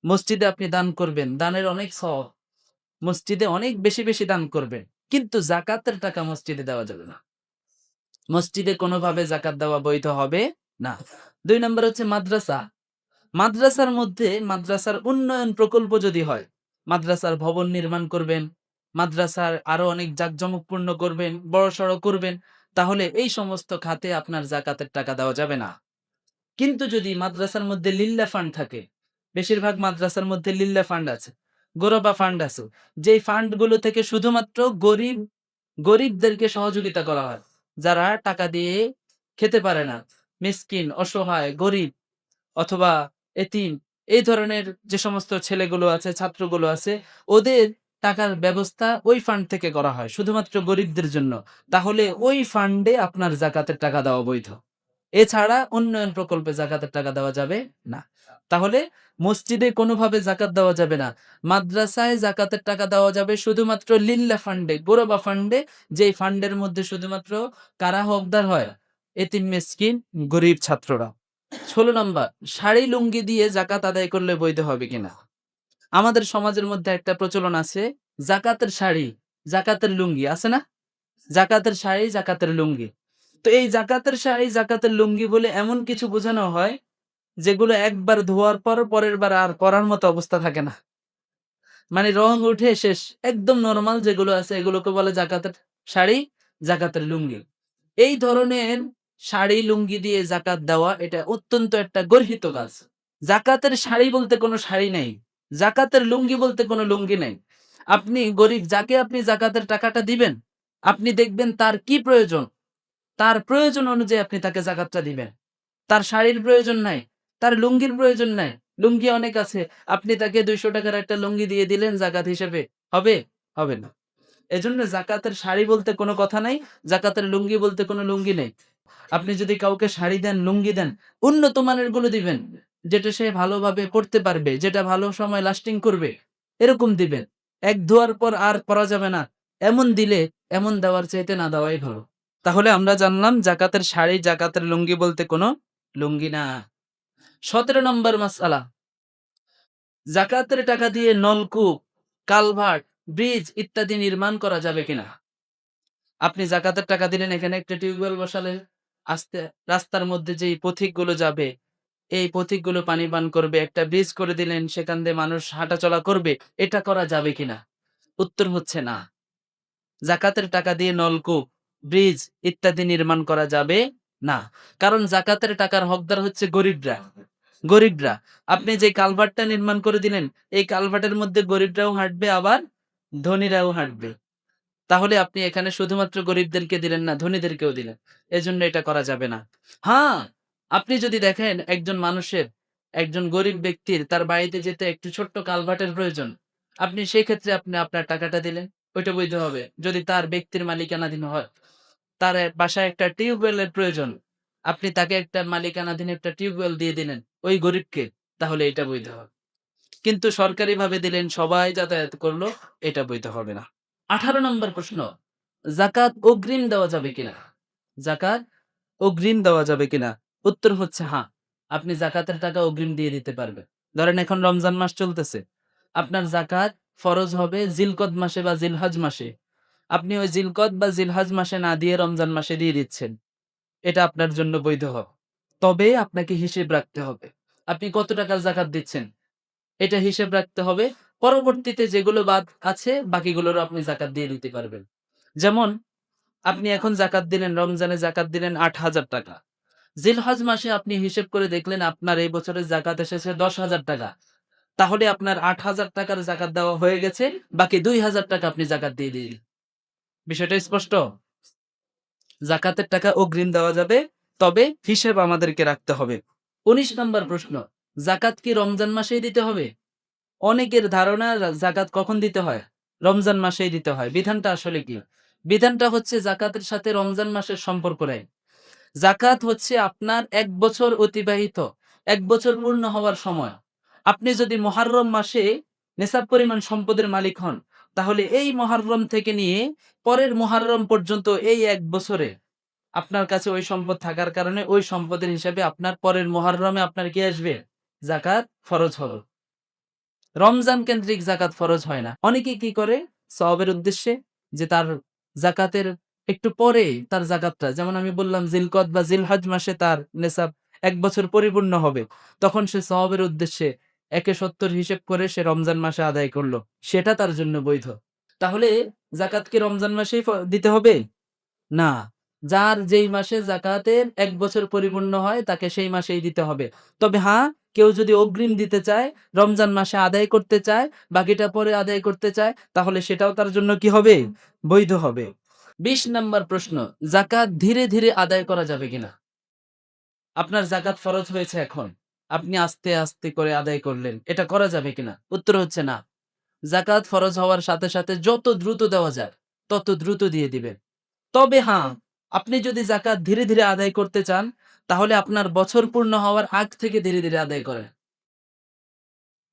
মসজিদে আপনি দান করবেন, দানের অনেক সওয়াব, মসজিদে অনেক বেশি বেশি দান করবেন, কিন্তু জাকাতের টাকা মসজিদে দেওয়া যাবে না, মসজিদে কোনোভাবে জাকাত দেওয়া বৈধ হবে না। 2 নম্বর হচ্ছে মাদ্রাসা, মাদ্রাসার মধ্যে মাদ্রাসার উন্নয়ন প্রকল্প যদি হয়, মাদ্রাসার ভবন নির্মাণ করবেন, মাদ্রাসার আরো অনেক জাঁকজমকপূর্ণ করবেন, বড়সড় করবেন, তাহলে এই সমস্ত খাতে আপনার জাকাতের টাকা দেওয়া যাবে না। কিন্তু যদি মাদ্রাসার মধ্যে লিল্লা ফান্ড থাকে, বেশিরভাগ মাদ্রাসার মধ্যে লিল্লা ফান্ড আছে, গোরবা ফান্ড আছে, যেই ফান্ডগুলো থেকে শুধুমাত্র গরিবদেরকে সহযোগিতা করা হয়, যারা টাকা দিয়ে খেতে পারে না, মিসকিন, অসহায়, গরিব অথবা এতিম, এই ধরনের যে সমস্ত ছেলেগুলো আছে, ছাত্রগুলো আছে, ওদের টাকার ব্যবস্থা ওই ফান্ড থেকে করা হয় শুধুমাত্র গরিবদের জন্য, তাহলে ওই ফান্ডে আপনার জাকাতের টাকা দেওয়া বৈধ। এছাড়া উন্নয়ন প্রকল্পে জাকাতের টাকা দেওয়া যাবে না। তাহলে মসজিদে কোনোভাবে জাকাত দেওয়া যাবে না, মাদ্রাসায় জাকাতের টাকা দেওয়া যাবে শুধুমাত্র লিল্লা ফান্ডে, গোরবা ফান্ডে, যেই ফান্ডের মধ্যে শুধুমাত্র কারা হকদার হয়? এতিম, মিসকিন, গরিব ছাত্ররা। 16 নম্বর, শাড়ি লুঙ্গি দিয়ে জাকাত আদায় করলে বৈধ হবে কিনা? আমাদের সমাজের মধ্যে একটা প্রচলন আছে, জাকাতের শাড়ি, জাকাতের লুঙ্গি আছে না, জাকাতের শাড়ি, জাকাতের লুঙ্গি। তো এই জাকাতের শাড়ি, জাকাতের লুঙ্গি বলে এমন কিছু বোঝানো হয় যেগুলো একবার ধোয়ার পর পরের বার আর পরার মতো অবস্থা থাকে না, মানে রং উঠে শেষ, একদম নরমাল যেগুলো আছে এগুলোকে বলে জাকাতের শাড়ি, জাকাতের লুঙ্গি। এই ধরনের শাড়ি লুঙ্গি দিয়ে জাকাত দেওয়া এটা অত্যন্ত একটা গর্হিত কাজ। জাকাতের শাড়ি বলতে কোনো শাড়ি নেই, জাকাতের লুঙ্গি বলতে কোনো লুঙ্গি নেই। আপনি গরিব যাকে আপনি জাকাতের টাকাটা দিবেন, আপনি দেখবেন তার কি প্রয়োজন, তার প্রয়োজন অনুযায়ী আপনি তাকে জাকাতটা দিবেন। তার শাড়ির প্রয়োজন নাই, তার লুঙ্গির প্রয়োজন নাই, লুঙ্গি অনেক আছে, আপনি তাকে 200 টাকার একটা লুঙ্গি দিয়ে দিলেন জাকাত হিসেবে, হবে? হবে না। এজন্য জাকাতের শাড়ি বলতে কোনো কথা নাই, জাকাতের লুঙ্গি বলতে কোনো লুঙ্গি নেই। আপনি যদি কাউকে শাড়ি দেন, লুঙ্গি দেন, উন্নত মানের গুলো দিবেন, যেটা সে ভালোভাবে পড়তে পারবে, যেটা ভালো সময় লাস্টিং করবে, এরকম দিবেন। এক ধোয়ার পর আর পরা যাবে না, এমন দিলে এমন দেওয়ার চাইতে না দেওয়াই ভালো। তাহলে আমরা জানলাম জাকাতের শাড়ি, জাকাতের লুঙ্গি বলতে কোনো লুঙ্গি না। 17 নম্বর মাসআলা, জাকাতের টাকা দিয়ে নলকূপ, কালভার্ট, ব্রিজ ইত্যাদি নির্মাণ করা যাবে কিনা? আপনি জাকাতের টাকা দিলেন, এখানে একটা টিউবওয়েল বসালেন, আস্তে রাস্তার মধ্যে যেই পথিকগুলো যাবে, এই পথিকগুলো পানি পান করবে, একটা ব্রিজ করে দিলেন, সেখান দিয়ে মানুষ হাঁটাচলা করবে, এটা করা যাবে কিনা? উত্তর হচ্ছে না। জাকাতের টাকা দিয়ে নলকূপ, ব্রিজ ইত্যাদি নির্মাণ করা যাবে না, কারণ জাকাতের টাকার হকদার হচ্ছে গরিবরা। গরিবরা, আপনি যে কালভার্টটা নির্মাণ করে দিলেন, এই কালভার্টের মধ্যে গরিবরাও হাঁটবে, আবার ধনীরাও হাঁটবে। তাহলে আপনি এখানে শুধুমাত্র গরিবদেরকে দিলেন না, ধনীদেরকেও দিলেন। এজন্য এটা করা যাবে না। হ্যাঁ, আপনি যদি দেখেন একজন গরিব ব্যক্তির তার বাড়িতে যেতে একটু ছোট্ট কালভার্টের প্রয়োজন, আপনি সেই ক্ষেত্রে আপনি আপনার টাকাটা দিলেন, ওইটা বৈধ হবে। যদি তার ব্যক্তির মালিকানাধীন হয়, তার বাসায় একটা টিউবওয়েলের প্রয়োজন, আপনি তাকে একটা মালিকানাধীন একটা টিউবওয়েল দিয়ে দিলেন ওই গরিবকে, তাহলে এটা বৈধ হবে। কিন্তু সরকারিভাবে দিলেন, সবাই যাতায়াত করলো, এটা বৈধ হবে না। 18 নম্বর প্রশ্ন, যাকাত অগ্রিম দেওয়া যাবে কিনা? যাকাত অগ্রিম দেওয়া যাবে কিনা? উত্তর হচ্ছে হ্যাঁ, আপনি যাকাতের টাকা অগ্রিম দিয়ে দিতে পারবেন। ধরেন এখন রমজান মাস চলতেছে, আপনার যাকাত ফরজ হবে জিলকদ মাসে বা জিলহজ মাসে। আপনি ওই জিলকদ বা জিলহজ মাসে না দিয়ে রমজান মাসে দিয়ে দিচ্ছেন, এটা আপনার জন্য বৈধ হবে। তবে আপনাকে হিসেব রাখতে হবে আপনি কত টাকার যাকাত দিচ্ছেন, এটা হিসেব রাখতে হবে। পরবর্তীতে যেগুলো বাদ আছে বাকিগুলোরও আপনি যাকাত দিয়ে দিতে পারবেন। যেমন আপনি এখন যাকাত দিলেন, রমজানে যাকাত দিলেন ৮,০০০ টাকা। জিলহজ মাসে আপনি হিসেব করে দেখলেন আপনার এই বছরের যাকাত এসেছে ১০,০০০ টাকা। তাহলে আপনার ৮,০০০ টাকার যাকাত দেওয়া হয়ে গেছে, বাকি ২,০০০ টাকা আপনি যাকাত দিয়ে দিন। বিষয়টা স্পষ্ট? যাকাতের টাকা অগ্রিম দেওয়া যাবে, তবে হিসেব আমাদেরকে রাখতে হবে। ১৯ নম্বর প্রশ্ন, যাকাত কি রমজান মাসেই দিতে হবে? অনেকের ধারণা যাকাত কখন দিতে হয়? রমজান মাসেই দিতে হয়। বিধানটা আসলে কি? বিধানটা হচ্ছে যাকাতের সাথে রমজান মাসের সম্পর্ক নেই। যাকাত হচ্ছে আপনার ১ বছর অতিবাহিত, ১ বছর পূর্ণ হওয়ার সময়। আপনি যদি মুহররম মাসে নেসাব পরিমাণ সম্পদের মালিক হন, তাহলে এই মুহররম থেকে নিয়ে পরের মুহররম পর্যন্ত এই ১ বছরে আপনার কাছে ওই সম্পদ থাকার কারণে ওই সম্পদের হিসাবে আপনার পরের মুহররমে আপনার কি আসবে? যাকাত ফরজ হবে। রমজান কেন্দ্রিক যাকাত ফরজ হয় না। অনেকে কি করে সওয়াবের উদ্দেশ্যে, যে তার যাকাতের একটু পরে তার যাকাতটা, যেমন আমি বললাম জিলকদ বা জিলহজ মাসে তার নেসাব ১ বছর পরিপূর্ণ হবে, তখন সে সওয়াবের উদ্দেশ্যে ১/৭০ হিসেব করে সে রমজান মাসে আদায় করলো, সেটা তার জন্য বৈধ। তাহলে যাকাত কি রমজান মাসেই দিতে হবে? না, যার যেই মাসে যাকাতের ১ বছর পরিপূর্ণ হয় তাকে সেই মাসেই দিতে হবে। তবে হ্যাঁ, কেউ যদি অগ্রিম দিতে চায়, রমজান মাসে আদায় করতে চায়, বাকিটা পরে আদায় করতে চায়, তাহলে সেটাও তার জন্য কি হবে? বৈধ হবে। ২০ নাম্বার প্রশ্ন, যাকাত ধীরে ধীরে আদায় করা যাবে কিনা? আপনার যাকাত ফরজ হয়েছে এখন, আপনি আস্তে আস্তে করে আদায় করলেন, এটা করা যাবে কিনা? উত্তর হচ্ছে না। যাকাত ফরজ হওয়ার সাথে সাথে যত দ্রুত দেওয়া যায় তত দ্রুত দিয়ে দিবেন। তবে হ্যাঁ, আপনি যদি যাকাত ধীরে ধীরে আদায় করতে চান, তাহলে আপনার বছর পূর্ণ হওয়ার আগ থেকে ধীরে ধীরে আদায় করেন।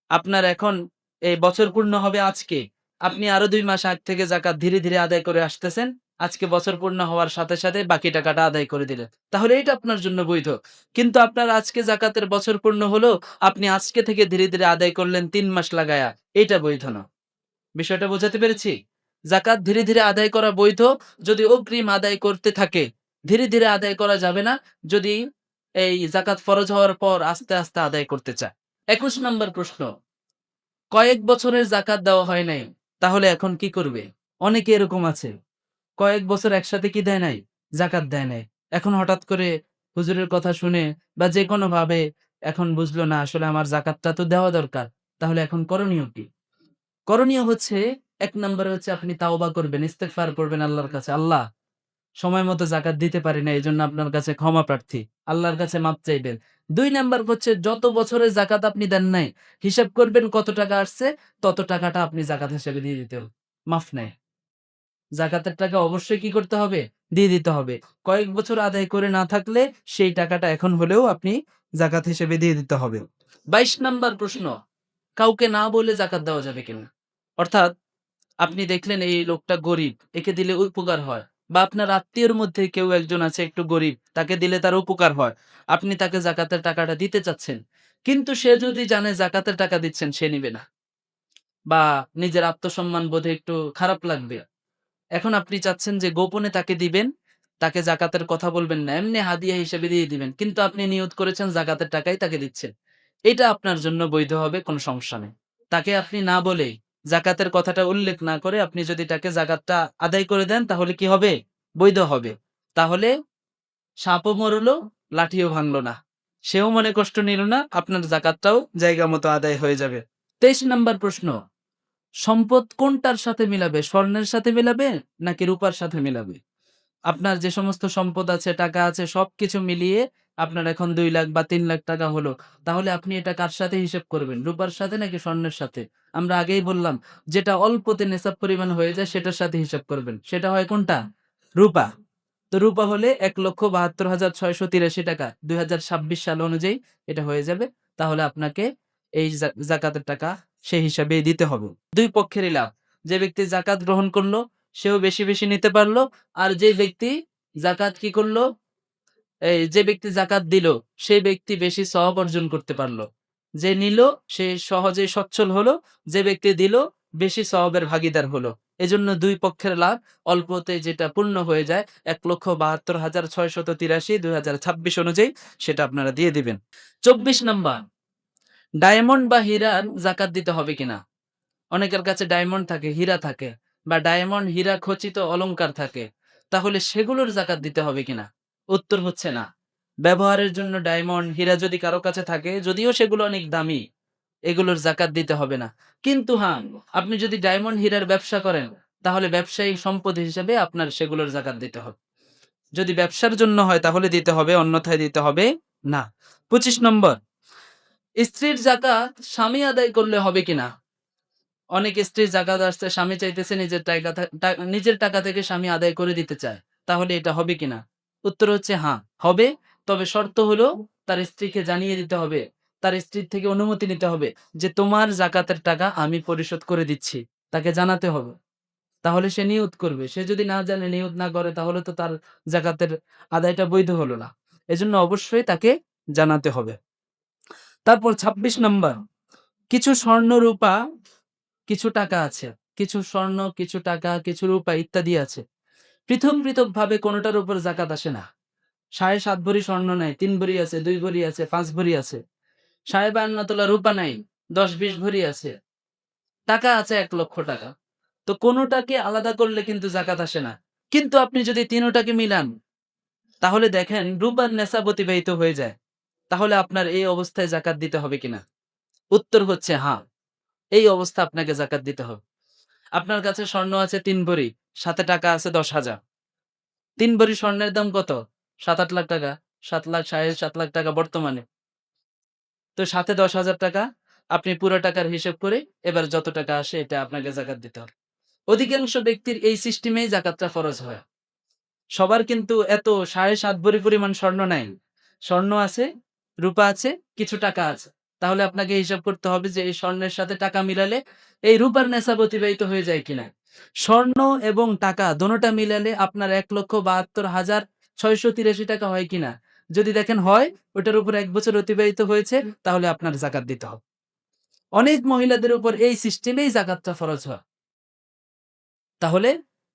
আপনার এখন এই বছর পূর্ণ হবে আজকে, আপনি আরো ২ মাস আগ থেকে যাকাত ধীরে ধীরে আদায় করে আসতেছেন, আজকে বছর পূর্ণ হওয়ার সাথে সাথে বাকি টাকাটা আদায় করে দিলেন, তাহলে এটা আপনার জন্য বৈধ। কিন্তু আপনার আজকে যাকাতের বছর পূর্ণ হলো, আপনি আজকে থেকে ধীরে ধীরে আদায় করলেন ৩ মাস লাগায়া, এটা বৈধ না। বিষয়টা বোঝাতে পেরেছি? যাকাত ধীরে ধীরে আদায় করা বৈধ যদি অগ্রিম আদায় করতে থাকে। ধীরে ধীরে আদায় করা যাবে না যদি এই যাকাত ফরজ হওয়ার পর আস্তে আস্তে আদায় করতে চায়। ২১ নম্বর প্রশ্ন, কয়েক বছরের যাকাত দেওয়া হয় নাই, তাহলে এখন কি করবে? অনেকে এরকম আছে, কয়েক বছর একসাথে কি দেয় নাই? যাকাত দেয় নাই। এখন হঠাৎ করে হুজুরের কথা শুনে বা যেকোনো ভাবে এখন বুঝলো না আসলে আমার যাকাতটা তো দেওয়া দরকার। তাহলে এখন করণীয় কি? করণীয় হচ্ছে, ১ নম্বরে হচ্ছে আপনি তাওবা করবেন, ইস্তেগফার করবেন আল্লাহর কাছে। আল্লাহ, সময় মতো যাকাত দিতে পারি না, এজন্য আপনার কাছে ক্ষমা প্রার্থী। আল্লাহর কাছে মাপ চাইবেন। ২ নাম্বার হচ্ছে যত বছরের যাকাত আপনি দেন নাই, হিসাব করবেন কত টাকা আসছে, তত টাকাটা আপনি যাকাত হিসেবে দিয়ে দিতে হবে। মাফ নাই। যাকাতের টাকা অবশ্যই কি করতে হবে? দিয়ে দিতে হবে। কয়েক বছর আদায় করে না থাকলে সেই টাকাটা এখন হলেও আপনি যাকাত হিসেবে দিয়ে দিতে হবে। ২২ নাম্বার প্রশ্ন, কাউকে না বলে যাকাত দেওয়া যাবে কিনা? অর্থাৎ আপনি দেখলেন এই লোকটা গরিব, একে দিলে উপকার হয়, বা আপনার আত্মীয়র মধ্যে কেউ একজন আছে একটু গরিব, তাকে দিলে তার উপকার হয়, আপনি তাকে যাকাতের টাকাটা দিতে চাচ্ছেন, কিন্তু সে যদি জানে যাকাতের টাকা দিচ্ছেন সে নিবে না, বা নিজের আত্মসম্মান বোধে একটু খারাপ লাগবে। এখন আপনি চাচ্ছেন যে গোপনে তাকে দিবেন, তাকে যাকাতের কথা বলবেন না, এমনি হাদিয়া হিসেবে দিয়ে দিবেন, কিন্তু আপনি নিয়ত করেছেন যাকাতের টাকাই তাকে দিচ্ছেন, এটা আপনার জন্য বৈধ হবে, কোনো সমস্যা নেই। তাকে আপনি না বলে, যাকাতের কথাটা উল্লেখ না করে আপনি যদি তাকে যাকাতটা আদায় করে দেন, তাহলে কি হবে? বৈধ হবে। তাহলে সাপও মরলো, লাঠিও ভাঙলো না, সেও মনে কষ্ট নিল না, আপনার যাকাতটাও জায়গা মতো আদায় হয়ে যাবে। ২৩ নাম্বার প্রশ্ন, সম্পদ কোনটার সাথে মিলাবে? স্বর্ণের সাথে মিলাবে নাকি রূপার সাথে মিলাবে? আপনার যে সমস্ত সম্পদ আছে, টাকা আছে, সবকিছু মিলিয়ে আপনার এখন ২ লাখ বা ৩ লাখ টাকা হলো। তাহলে আপনি এটা কার সাথে হিসেব করবেন? রূপার সাথে নাকি স্বর্ণের সাথে? আমরা আগেই বললাম, যেটা অল্পতে নেশাব পরিমাণ হয়ে যায় সেটার সাথে হিসাব করবেন। সেটা হয় কোনটা? রূপা। তো রূপা হলে ১,৭২,৬৮৩ টাকা ২০২৬ সাল অনুযায়ী এটা হয়ে যাবে। তাহলে আপনাকে এই যাকাতের টাকা সেই হিসাবেই দিতে হবে। ২ পক্ষেরই লাভ। যে ব্যক্তি যাকাত গ্রহণ করলো সেও বেশি, বেশি নিতে পারলো। আর যে ব্যক্তি যাকাত কি করলো? যে ব্যক্তি যাকাত দিল সেই ব্যক্তি বেশি সওয়াব অর্জন করতে পারলো। যে নিল সে সহজেই সচ্ছল হলো, যে ব্যক্তি দিল বেশি সওয়াবের ভাগীদার হলো। এজন্য ২ পক্ষের লাভ অল্পতে যেটা পূর্ণ হয়ে যায় ১,৭২,৬৮৩ ২০২৬ অনুযায়ী সেটা আপনারা দিয়ে দিবেন। ২৪ নাম্বার, ডায়মন্ড বা হীরার যাকাত দিতে হবে কিনা? অনেকের কাছে ডায়মন্ড থাকে, হীরা থাকে বা ডায়মন্ড, হীরা খচিত অলংকার থাকে। তাহলে সেগুলোর যাকাত দিতে হবে কিনা? উত্তর হচ্ছে না। ব্যবহারের জন্য ডায়মন্ড, হীরা যদি কারো কাছে থাকে, যদিও সেগুলো অনেক দামি, এগুলোর যাকাত দিতে হবে না। কিন্তু হ্যাঁ, আপনি যদি ডায়মন্ড, হীরার ব্যবসা করেন, তাহলে ব্যবসায়িক সম্পদ হিসেবে আপনার সেগুলোর যাকাত দিতে হবে। যদি ব্যবসার জন্য হয় তাহলে দিতে হবে, অন্যথায় দিতে হবে না। ২৫ নম্বর, স্ত্রীর যাকাত স্বামী আদায় করলে হবে কিনা? অনেক স্ত্রীর যাকাত আসছে, স্বামী চাইতেছে নিজের টাকা থেকে স্বামী আদায় করে দিতে চায়। তাহলে এটা হবে কিনা? উত্তর হচ্ছে হ্যাঁ, হবে। তবে শর্ত হলো তার স্ত্রীকে জানিয়ে দিতে হবে। তার স্ত্রীর থেকে অনুমতি নিতে হবে যে তোমার যাকাতের টাকা আমি পরিশোধ করে দিচ্ছি। তাকে জানাতে হবে। তাহলে সে নিয়ত করবে। সে যদি না জানে, নিয়ত না করে, তাহলে তো তার যাকাতের আদায়টা বৈধ হলো না। এজন্য অবশ্যই তাকে জানাতে হবে। তারপর ২৬ নাম্বার, কিছু স্বর্ণ রূপা, কিছু টাকা আছে। কিছু স্বর্ণ, কিছু টাকা, কিছু রূপা ইত্যাদি আছে। পৃথক, পৃথক ভাবে কোনটার উপর যাকাত আসে না। ৭.৫ ভরি স্বর্ণ নাই, ৩ ভরি আছে, ২ ভরি আছে, ৫ ভরি আছে। ৫২ তোলা রূপা নাই, ১০-২০ ভরি আছে। টাকা আছে ১ লক্ষ টাকা। তো কোনটাকে আলাদা করলে কিন্তু যাকাত আসে না। কিন্তু আপনি যদি তিনোটাকে মিলান, তাহলে দেখেন রূপার নেশাব অতিবাহিত হয়ে যায়। তাহলে আপনার এই অবস্থায় যাকাত দিতে হবে কিনা? উত্তর হচ্ছে হ্যাঁ, এই অবস্থা আপনাকে যাকাত দিতে হবে। আপনার কাছে স্বর্ণ আছে ৩ ভরি, সাথে টাকা আছে ১০,০০০। ৩ ভরি স্বর্ণের দাম কত? ৭-৮ লাখ টাকা। ৭ লাখ, ৭.৫ লাখ টাকা বর্তমানে। তো সাথে ১০,০০০ টাকা, আপনি পুরো টাকার হিসেব করে এবার যত টাকা আসে এটা আপনাকে যাকাত দিতে হবে। অধিকাংশ ব্যক্তির এই সিস্টেমেই যাকাতটা ফরজ হয়। সবার কিন্তু এত ৭.৫ ভরি পরিমাণ স্বর্ণ নাই। স্বর্ণ আছে, রূপা আছে, কিছু টাকা আছে। তাহলে আপনাকে হিসাব করতে হবে যে এই স্বর্ণের সাথে টাকা মিলালে এই রূপার নেশাব অতিবাহিত হয়ে যায় কিনা। স্বর্ণ এবং টাকা দোনোটা মিলালে আপনার ১,৭২,৬৮৩ টাকা হয় কিনা। যদি দেখেন হয়, ওটার উপর ১ বছর অতিবাহিত হয়েছে, তাহলে আপনার যাকাত দিতে হবে। অনেক মহিলাদের উপর এই সিস্টেমেই যাকাতটা ফরজ হয়। তাহলে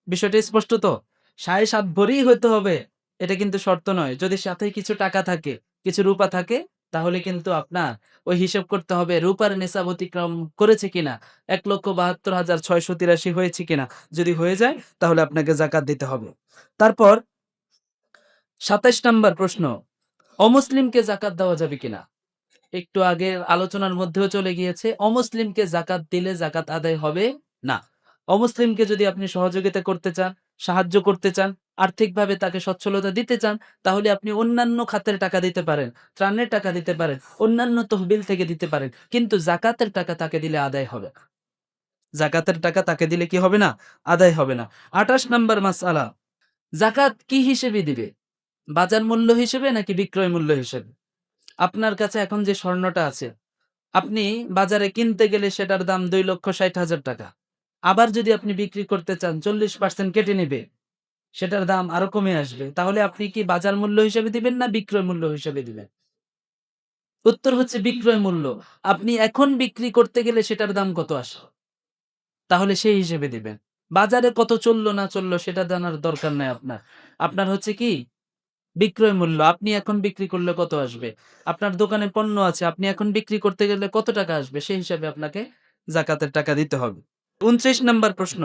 বিষয়টা স্পষ্ট তো? ৭.৫ ভরিই হইতে হবে এটা কিন্তু শর্ত নয়। যদি সাথে কিছু টাকা থাকে, কিছু রূপা থাকে, তাহলে কিন্তু আপনার ওই হিসাব করতে হবে রূপার নেশাব অতিক্রম করেছে কিনা, ১,৭২,৬৮৩ হয়েছে কিনা। যদি হয়ে যায় তাহলে আপনাকে যাকাত দিতে হবে। তারপর ২৭ নাম্বার প্রশ্ন, অমুসলিমকে যাকাত দেওয়া যাবে কিনা? একটু আগের আলোচনার মধ্যেও চলে গিয়েছে, অমুসলিমকে যাকাত দিলে যাকাত আদায় হবে না। অমুসলিমকে যদি আপনি সহযোগিতা করতে চান, সাহায্য করতে চান, আর্থিকভাবে তাকে সচ্ছলতা দিতে চান, তাহলে আপনি অন্যান্য খাতের টাকা দিতে পারেন, ত্রাণের টাকা দিতে পারেন, অন্যান্য তহবিল থেকে দিতে পারেন। কিন্তু যাকাতের টাকা তাকে দিলে আদায় হবে না। যাকাতের টাকা তাকে দিলে কি হবে না? আদায় হবে না। ২৮ নাম্বার মাসআলা, যাকাত কি হিসেবে দিবে? বাজার মূল্য হিসেবে নাকি বিক্রয় মূল্য হিসেবে? আপনার কাছে এখন যে স্বর্ণটা আছে, আপনি বাজারে কিনতে গেলে সেটার দাম ২,৬০,০০০ টাকা। আবার যদি আপনি বিক্রি করতে চান ৪০% কেটে নিবে, সেটার দাম আরো কমে আসবে। তাহলে আপনি কি বাজার মূল্য হিসেবে দিবেন না বিক্রয় মূল্য হিসেবে দিবেন? উত্তর হচ্ছে বিক্রয় মূল্য। আপনি এখন বিক্রি করতে গেলে সেটার দাম কত আসে? তাহলে সেই হিসেবে দিবেন। বাজারে কত চললো না চললো সেটা জানার দরকার নাই আপনার। আপনার হচ্ছে কি বিক্রয় মূল্য, আপনি এখন বিক্রি করলে কত আসবে? আপনার দোকানে পণ্য আছে, আপনি এখন বিক্রি করতে গেলে কত টাকা আসবে? সেই হিসাবে আপনাকে যাকাতের টাকা দিতে হবে। ২৯ নাম্বার প্রশ্ন,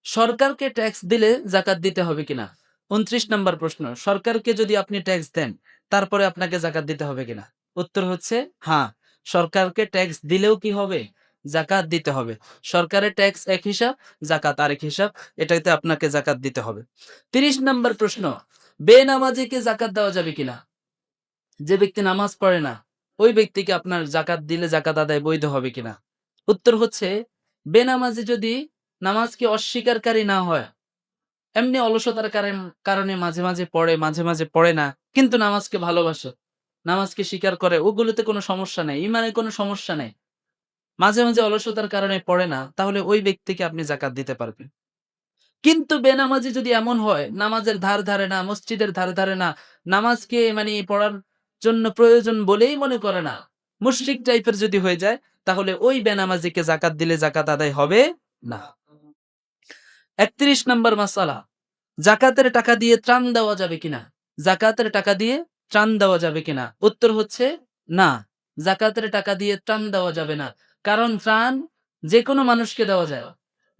সরকারকে ট্যাক্স দিলে যাকাত দিতে হবে কিনা? ২৯ নাম্বার প্রশ্ন, সরকারকে যদি আপনি ট্যাক্স দেন, তারপরে আপনাকে যাকাত দিতে হবে কিনা? উত্তর হচ্ছে হ্যাঁ, সরকারকে ট্যাক্স দিলেও কি হবে? জাকাত দিতে হবে। সরকারের ট্যাক্স এক হিসাব, জাকাত আরেক হিসাব। এটাতে আপনাকে জাকাত দিতে হবে। ৩০ নম্বর প্রশ্ন, বেনামাজিকে জাকাত দেওয়া যাবে কিনা? যে ব্যক্তি নামাজ পড়ে না, ওই ব্যক্তিকে আপনার জাকাত দিলে জাকাত আদায় বৈধ হবে কিনা? উত্তর হচ্ছে, বেনামাজি যদি নামাজকে অস্বীকারী না হয়, এমনি অলসতার কারণে মাঝে মাঝে পড়ে, মাঝে মাঝে পড়ে না, কিন্তু নামাজকে ভালোবাসে, নামাজকে স্বীকার করে, ওগুলোতে কোনো সমস্যা নেই, ইমানে কোনো সমস্যা নেই, মাঝে মাঝে অলসতার কারণে পড়ে না, তাহলে ওই ব্যক্তিকে আপনি জাকাত দিতে পারবেন। কিন্তু বেনামাজি যদি এমন হয়, নামাজের ধার ধারে না, মসজিদের ধারে ধারে না, নামাজকে মানে পড়ার জন্য প্রয়োজন বলেই মনে করে না, মুশরিক টাইপের যদি হয়ে যায়, তাহলে ওই বেনামাজিকে জাকাত দিলে জাকাত আদায় হবে না। ৩১ নম্বর মাসালা, জাকাতের টাকা দিয়ে ত্রাণ দেওয়া যাবে কিনা? জাকাতের টাকা দিয়ে ত্রাণ দেওয়া যাবে কিনা? উত্তর হচ্ছে না, জাকাতের টাকা দিয়ে ত্রাণ দেওয়া যাবে না। কারণ ত্রাণ যে কোনো মানুষকে দেওয়া যায়,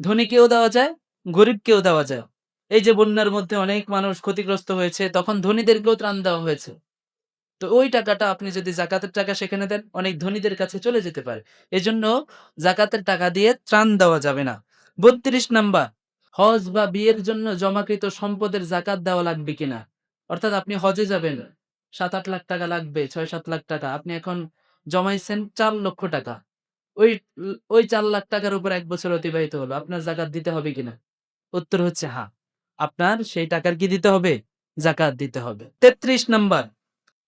ধনীকেও দেওয়া যায়, গরিবকেও দেওয়া যায়। এই যে বন্যার মধ্যে অনেক মানুষ ক্ষতিগ্রস্ত হয়েছে, তখন ধনীদেরকেও ত্রাণ দেওয়া হয়েছে। তো ওই টাকাটা আপনি যদি জাকাতের টাকা সেখানে দেন, অনেক ধনীদের কাছে চলে যেতে পারে। এজন্য জাকাতের টাকা দিয়ে ত্রাণ দেওয়া যাবে না। ৩২ নাম্বার, হজ বা বিয়ের জন্য জমাকৃত সম্পদের জাকাত দেওয়া লাগবে কিনা? অর্থাৎ আপনি হজে যাবেন, ৭-৮ লাখ টাকা লাগবে, ৬-৭ লাখ টাকা আপনি এখন জমাইছেন ৪ লক্ষ টাকা। ওই ওই ৪ লাখ টাকার উপর ১ বছর অতিবাহিত হলো, আপনার জাকাত দিতে হবে কিনা? উত্তর হচ্ছে হ্যাঁ, আপনার সেই টাকার কি দিতে হবে? জাকাত দিতে হবে। ৩৩ নাম্বার,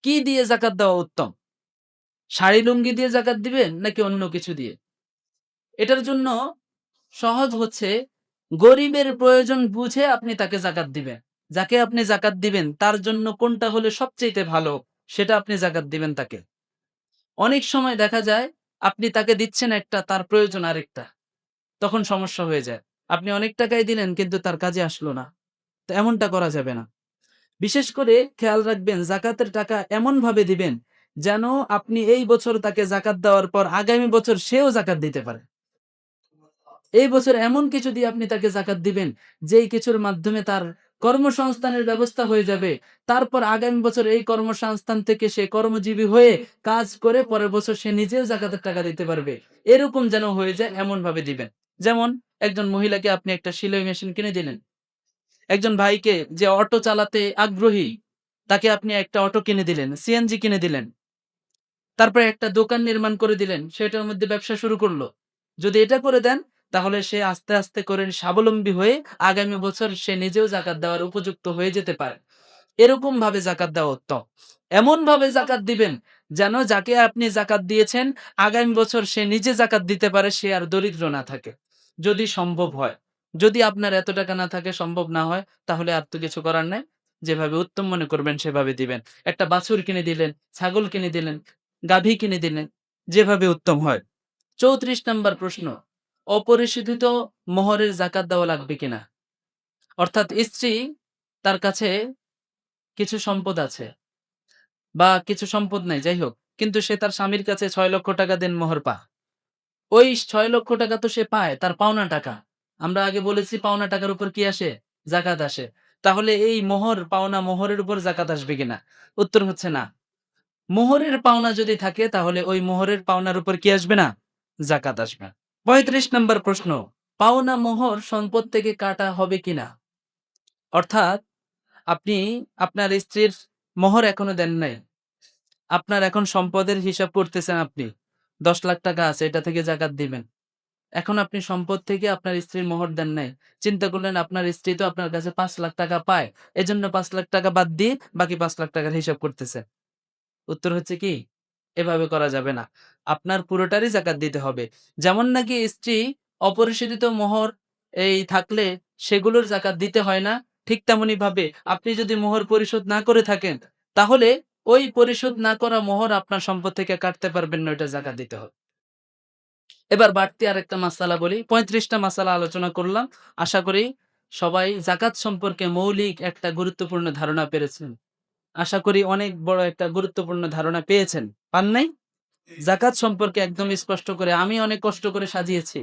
কি দিয়ে জাকাত দেওয়া উত্তম? শাড়ি লুঙ্গি দিয়ে জাকাত দিবেন নাকি অন্য কিছু দিয়ে? এটার জন্য সহজ হচ্ছে, গরিবের প্রয়োজন বুঝে আপনি তাকে জাকাত দিবেন। যাকে আপনি জাকাত দিবেন তার জন্য কোনটা হলে সবচাইতে ভালো, সেটা আপনি জাকাত দিবেন তাকে। অনেক সময় দেখা যায় আপনি তাকে দিচ্ছেন একটা, তার প্রয়োজন আরেকটা, তখন সমস্যা হয়ে যায়। আপনি অনেক টাকাই দিলেন কিন্তু তার কাজে আসলো না। তো এমনটা করা যাবে না। বিশেষ করে খেয়াল রাখবেন, জাকাতের টাকা এমন ভাবে দিবেন যেন আপনি এই বছর তাকে জাকাত দেওয়ার পর আগামী বছর সেও জাকাত দিতে পারে। এই বছর এমন কিছু দিয়ে আপনি তাকে জাকাত দিবেন, যেই কিছুর মাধ্যমে তার কর্মসংস্থানের ব্যবস্থা হয়ে যাবে। তারপর আগামী বছর এই কর্মসংস্থান থেকে সে কর্মজীবী হয়ে কাজ করে পরের বছর সে নিজেও জাকাতের টাকা দিতে পারবে। এরকম যেন হয়ে যায়, এমন ভাবে দিবেন। যেমন একজন মহিলাকে আপনি একটা সেলাই মেশিন কিনে দিলেন, একজন ভাইকে যে অটো চালাতে আগ্রহী, তাকে আপনি একটা অটো কিনে দিলেন, সিএনজি কিনে দিলেন। তারপরে একটা দোকান নির্মাণ করে দিলেন, সেটার মধ্যে ব্যবসা শুরু করলো। যদি এটা করে দেন, তাহলে সে আস্তে আস্তে করে স্বাবলম্বী হয়ে আগামী বছর সে নিজেও জাকাত দেওয়ার উপযুক্ত হয়ে যেতে পারে। এরকম ভাবে জাকাত দেওয়া উত্তম। এমন ভাবে জাকাত দিবেন যেন যাকে আপনি জাকাত দিয়েছেন আগামী বছর সে নিজে জাকাত দিতে পারে, সে আর দরিদ্র না থাকে, যদি সম্ভব হয়। যদি আপনার এত টাকা না থাকে, সম্ভব না হয়, তাহলে আর তো কিছু করার নাই। যেভাবে উত্তম মনে করবেন সেভাবে দিবেন। একটা বাছুর কিনে দিলেন, ছাগল কিনে দিলেন, গাভী কিনে দিলেন, যেভাবে উত্তম হয়। ৩৪ নম্বর প্রশ্ন, অপরিশোধিত মোহরের জাকাত দেওয়া লাগবে কিনা? অর্থাৎ স্ত্রী, তার কাছে কিছু সম্পদ আছে বা কিছু সম্পদ নাই, যাই হোক, কিন্তু সে তার স্বামীর কাছে ৬ লক্ষ টাকা দেন মোহর পা। ওই ৬ লক্ষ টাকা তো সে পায়, তার পাওনা টাকা। আমরা আগে বলেছি পাওনা টাকার উপর কি আসে? জাকাত আসে। তাহলে এই মোহর, পাওনা মোহরের উপর জাকাত আসবে কিনা? উত্তর হচ্ছে না। মোহরের পাওনা যদি থাকে, তাহলে ওই মোহরের পাওনার উপর কি আসবে না? জাকাত আসবে। ৩৫ নম্বর প্রশ্ন, পাওনা মোহর সম্পদ থেকে কাটা হবে কিনা? অর্থাৎ আপনি আপনার স্ত্রীর মোহর এখনো দেন নাই, আপনার এখন সম্পদের হিসাব করতেছেন, আপনি ১০ লাখ টাকা আছে, এটা থেকে জাকাত দিবেন। এখন আপনি সম্পদ থেকে আপনার স্ত্রীর মোহর দেন নাই। চিন্তা করলেন আপনার স্ত্রী তো আপনার কাছে ৫ লাখ টাকা পায়, এজন্য ৫ লাখ টাকা বাদ দিয়ে বাকি ৫ লাখ টাকার হিসাব করতেছে। উত্তর হচ্ছে কি, এভাবে করা যাবে না। আপনার পুরোটারই জাকাত দিতে হবে। যেমন নাকি স্ত্রী অপরিশোধিত মোহর এই থাকলে সেগুলোর জাকাত দিতে হয় না, ঠিক তেমনি ভাবে আপনি যদি মোহর পরিশোধ না করে থাকেন, তাহলে ওই পরিশোধ না করা মোহর আপনার সম্পদ থেকে কাটতে পারবেন না, ওইটা জাকাত দিতে হবে। এবার বাড়তি আরেকটা মাসালা বলি। ৩৫টা মাসালা আলোচনা করলাম। আশা করি সবাই জাকাত সম্পর্কে মৌলিক একটা গুরুত্বপূর্ণ ধারণা পেরেছেন। আশা করি অনেক বড় একটা গুরুত্বপূর্ণ ধারণা পেয়েছেন। পান নাই? জাকাত সম্পর্কে একদম স্পষ্ট করে আমি অনেক কষ্ট করে সাজিয়েছি।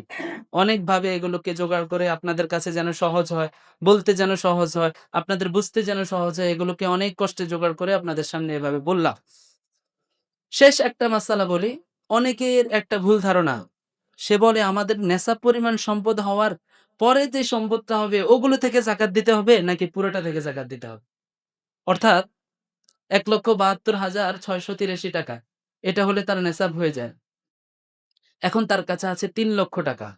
অনেকভাবে এগুলোকে জোগাড় করে আপনাদের কাছে যেন সহজ হয়, বলতে যেন সহজ হয়, আপনাদের বুঝতে যেন সহজ হয়, এগুলোকে অনেক কষ্টে জোগাড় করে আপনাদের সামনে এভাবে বললাম। শেষ একটা মাসালা বলি। অনেকের একটা ভুল ধারণা, সে বলে আমাদের নেশাব পরিমাণ সম্পদ হওয়ার পরে যে সম্পদটা হবে ওগুলো থেকে জাকাত দিতে হবে নাকি পুরোটা থেকে জাকাত দিতে হবে? অর্থাৎ ১,৭২,৬৮৩ টাকা এটা হলে তার নেশাব হয়ে যায়। এখন তার কাছে আছে ৩,০০,০০০ টাকা।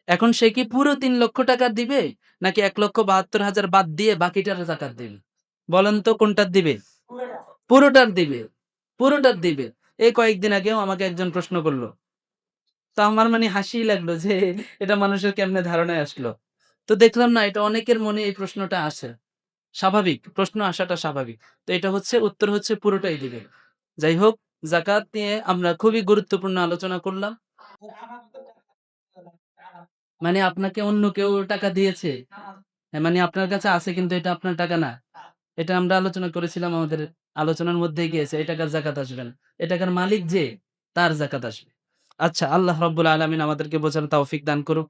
এখন সে কি পুরো ৩,০০,০০০ টাকা দিবে নাকি ১,৭২,০০০ বাদ দিয়ে বাকিটার জাকাত দিবে? বলেন তো কোনটার দিবে? পুরোটার দিবে। পুরোটার দিবে। এই কয়েকদিন আগেও আমাকে একজন প্রশ্ন করল। তো আমার মানে হাসিই লাগলো যে এটা মানুষের কেমনে ধারণায় আসলো। তো দেখলাম না এটা অনেকের মনে এই প্রশ্নটা আসে। স্বাভাবিক, প্রশ্ন আসাটা স্বাভাবিক। তো এটা হচ্ছে উত্তর হচ্ছে পুরোটাই দিবে। যাই হোক যাকাত নিয়ে আমরা খুবই গুরুত্বপূর্ণ আলোচনা করলাম। মানে আপনাকে অন্য কেউ টাকা দিয়েছে? হ্যাঁ, মানে আপনার কাছে আছে কিন্তু এটা আপনার টাকা না। এটা আমরা আলোচনা করেছিলাম আমাদের আলোচনার মধ্যেই গিয়েছে। এই টাকার যাকাত আসবে না। এই টাকার মালিক যে তার যাকাত আসবে। আচ্ছা আল্লাহ রাব্বুল আলামিন আমাদেরকে বোঝার তৌফিক দান করুক।